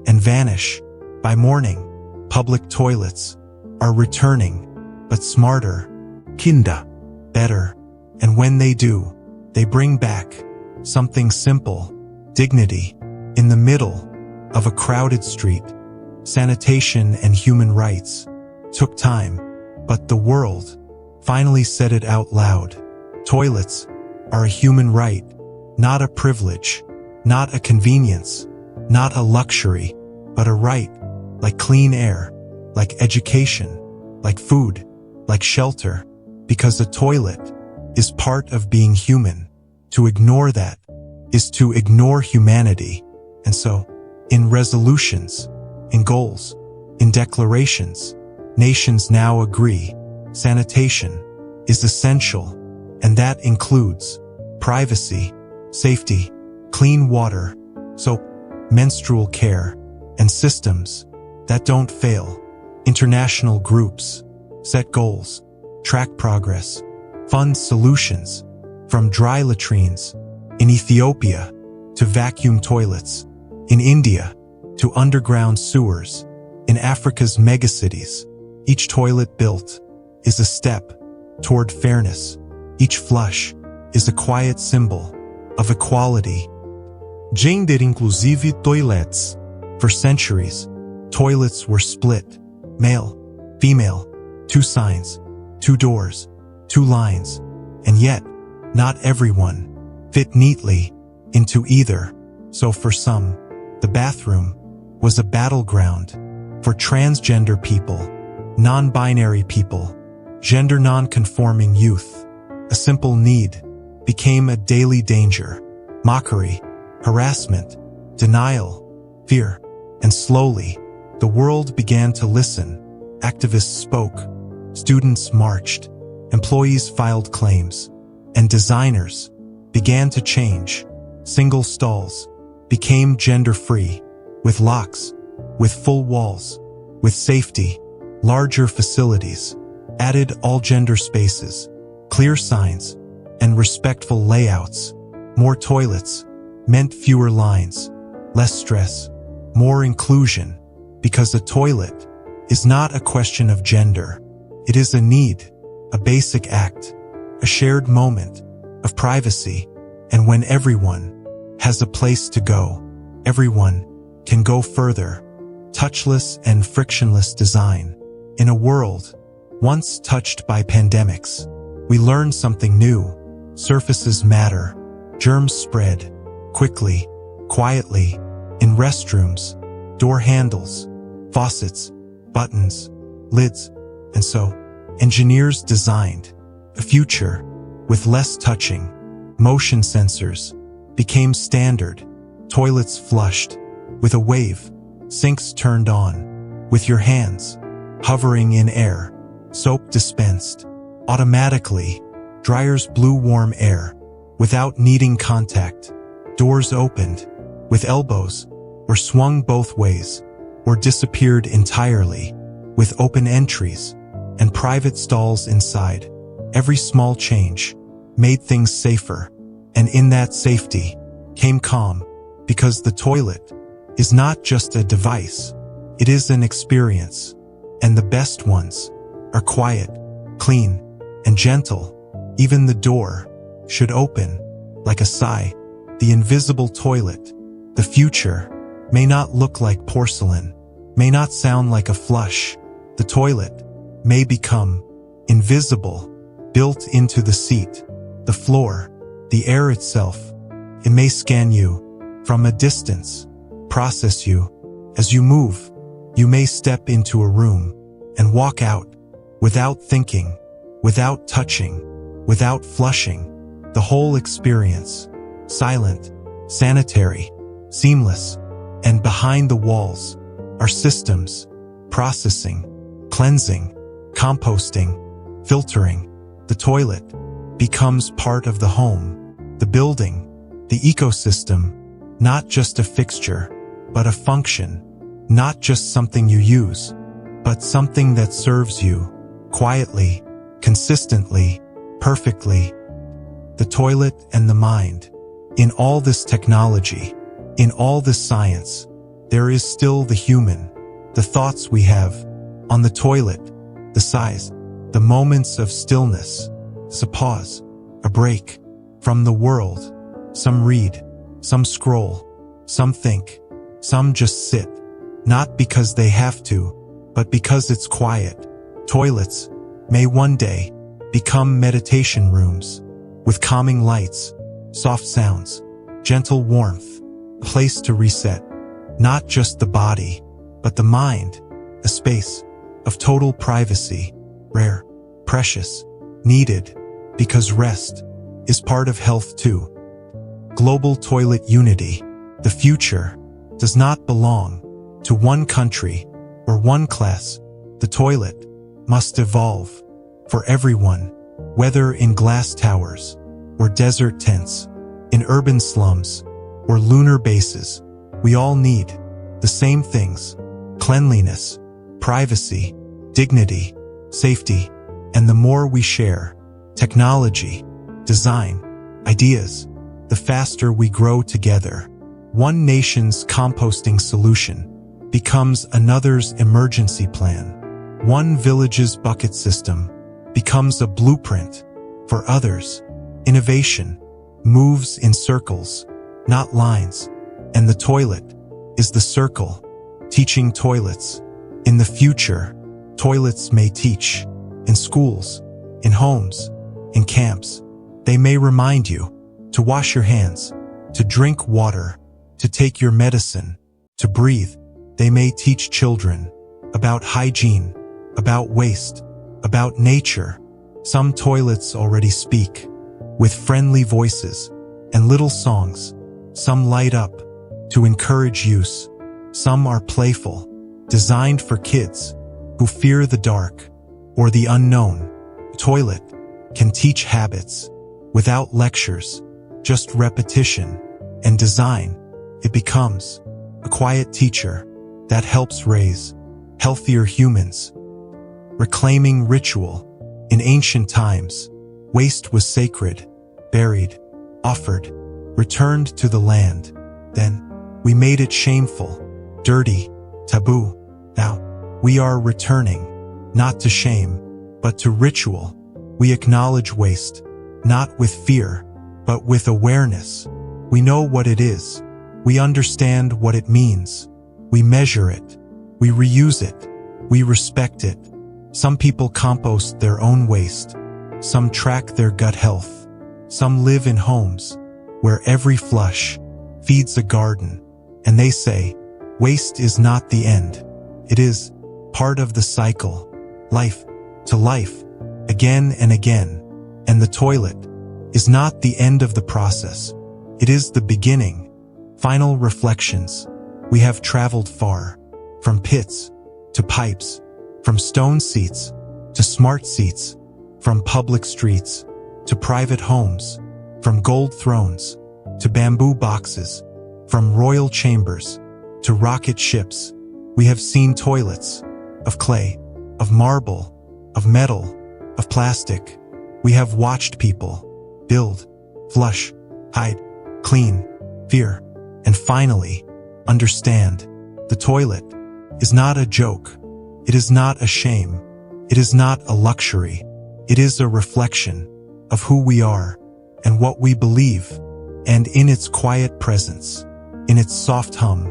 and vanish. By morning, public toilets are returning, but smarter, Kinda. better. And when they do, they bring back something simple, dignity. In the middle of a crowded street, sanitation and human rights took time, but the world finally said it out loud. Toilets are a human right, not a privilege, not a convenience, not a luxury, but a right, like clean air, like education, like food, like shelter, because a toilet is part of being human. To ignore that is to ignore humanity. And so, in resolutions, in goals, in declarations, nations now agree sanitation is essential, and that includes privacy, safety, clean water, soap, menstrual care, and systems that don't fail. International groups set goals, track progress, fund solutions, from dry latrines in Ethiopia to vacuum toilets, in India to underground sewers, in Africa's megacities. Each toilet built is a step toward fairness. Each flush is a quiet symbol of equality. Gender inclusive toilets. For centuries, toilets were split, male, female, 2 signs, 2 doors, 2 lines, and yet, not everyone fit neatly into either. So for some, the bathroom was a battleground. For transgender people, non-binary people, gender non-conforming youth, a simple need became a daily danger. Mockery, harassment, denial, fear, and slowly, the world began to listen. Activists spoke, students marched, employees filed claims, and designers began to change. Single stalls became gender-free, with locks, with full walls, with safety, larger facilities, added all-gender spaces, clear signs, and respectful layouts. More toilets meant fewer lines, less stress, more inclusion, because a toilet is not a question of gender. It is a need, a basic act, a shared moment of privacy. And when everyone has a place to go, everyone can go further. Touchless and frictionless design. In a world once touched by pandemics, we learned something new. Surfaces matter. Germs spread quickly, quietly, in restrooms, door handles, faucets, buttons, lids. And so, engineers designed a future with less touching. Motion sensors became standard. Toilets flushed with a wave. Sinks turned on with your hands hovering in air. Soap dispensed automatically. Dryers blew warm air without needing contact. Doors opened with elbows, or swung both ways, or disappeared entirely with open entries. and private stalls inside. Every small change made things safer, and in that safety came calm, because the toilet is not just a device, it is an experience, and the best ones are quiet, clean, and gentle. Even the door should open like a sigh. The invisible toilet, the future, may not look like porcelain, may not sound like a flush. The toilet may become invisible, built into the seat, the floor, the air itself. It may scan you from a distance, process you as you move. You may step into a room and walk out without thinking, without touching, without flushing. The whole experience, silent, sanitary, seamless, and behind the walls are systems, processing, cleansing, composting, filtering. The toilet becomes part of the home, the building, the ecosystem, not just a fixture, but a function, not just something you use, but something that serves you, quietly, consistently, perfectly. The toilet and the mind. In all this technology, in all this science, there is still the human, the thoughts we have on the toilet, the sighs, the moments of stillness, a pause, a break from the world. Some read, some scroll, some think, some just sit, not because they have to, but because it's quiet. Toilets may one day become meditation rooms, with calming lights, soft sounds, gentle warmth, a place to reset, not just the body, but the mind, a space of total privacy, rare, precious, needed, because rest is part of health too. Global toilet unity. The future does not belong to one country or one class. The toilet must evolve for everyone, whether in glass towers or desert tents, in urban slums or lunar bases. We all need the same things: cleanliness, privacy, dignity, safety, and the more we share technology, design, ideas, the faster we grow together. One nation's composting solution becomes another's emergency plan. One village's bucket system becomes a blueprint for others. Innovation moves in circles, not lines, and the toilet is the circle, teaching toilets. In the future, toilets may teach in schools, in homes, in camps. They may remind you to wash your hands, to drink water, to take your medicine, to breathe. They may teach children about hygiene, about waste, about nature. Some toilets already speak with friendly voices and little songs. Some light up to encourage use. Some are playful, designed for kids who fear the dark or the unknown. Toilet can teach habits without lectures, just repetition and design. It becomes a quiet teacher that helps raise healthier humans. Reclaiming ritual. In ancient times, waste was sacred, buried, offered, returned to the land. Then, we made it shameful, dirty, taboo. Now, we are returning, not to shame, but to ritual. We acknowledge waste, not with fear, but with awareness. We know what it is. We understand what it means. We measure it. We reuse it. We respect it. Some people compost their own waste. Some track their gut health. Some live in homes where every flush feeds a garden. And they say, waste is not the end. It is part of the cycle. Life to life, again and again. And the toilet is not the end of the process. It is the beginning. Final reflections. We have traveled far, from pits to pipes, from stone seats to smart seats, from public streets to private homes, from gold thrones to bamboo boxes, from royal chambers to rocket ships. We have seen toilets of clay, of marble, of metal, of plastic. We have watched people build, flush, hide, clean, fear, and finally understand. The toilet is not a joke. It is not a shame. It is not a luxury. It is a reflection of who we are and what we believe. And in its quiet presence, in its soft hum,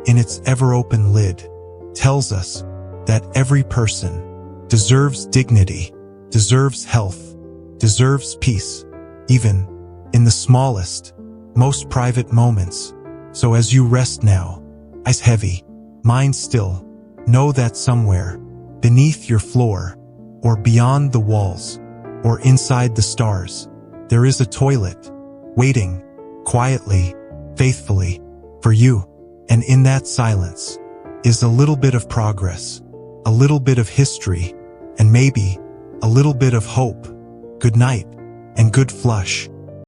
in its ever-open lid, tells us that every person deserves dignity, deserves health, deserves peace, even in the smallest, most private moments. So as you rest now, eyes heavy, mind still, know that somewhere, beneath your floor, or beyond the walls, or inside the stars, there is a toilet, waiting, quietly, faithfully, for you. And in that silence is a little bit of progress, a little bit of history, and maybe a little bit of hope. Good night, and good flush.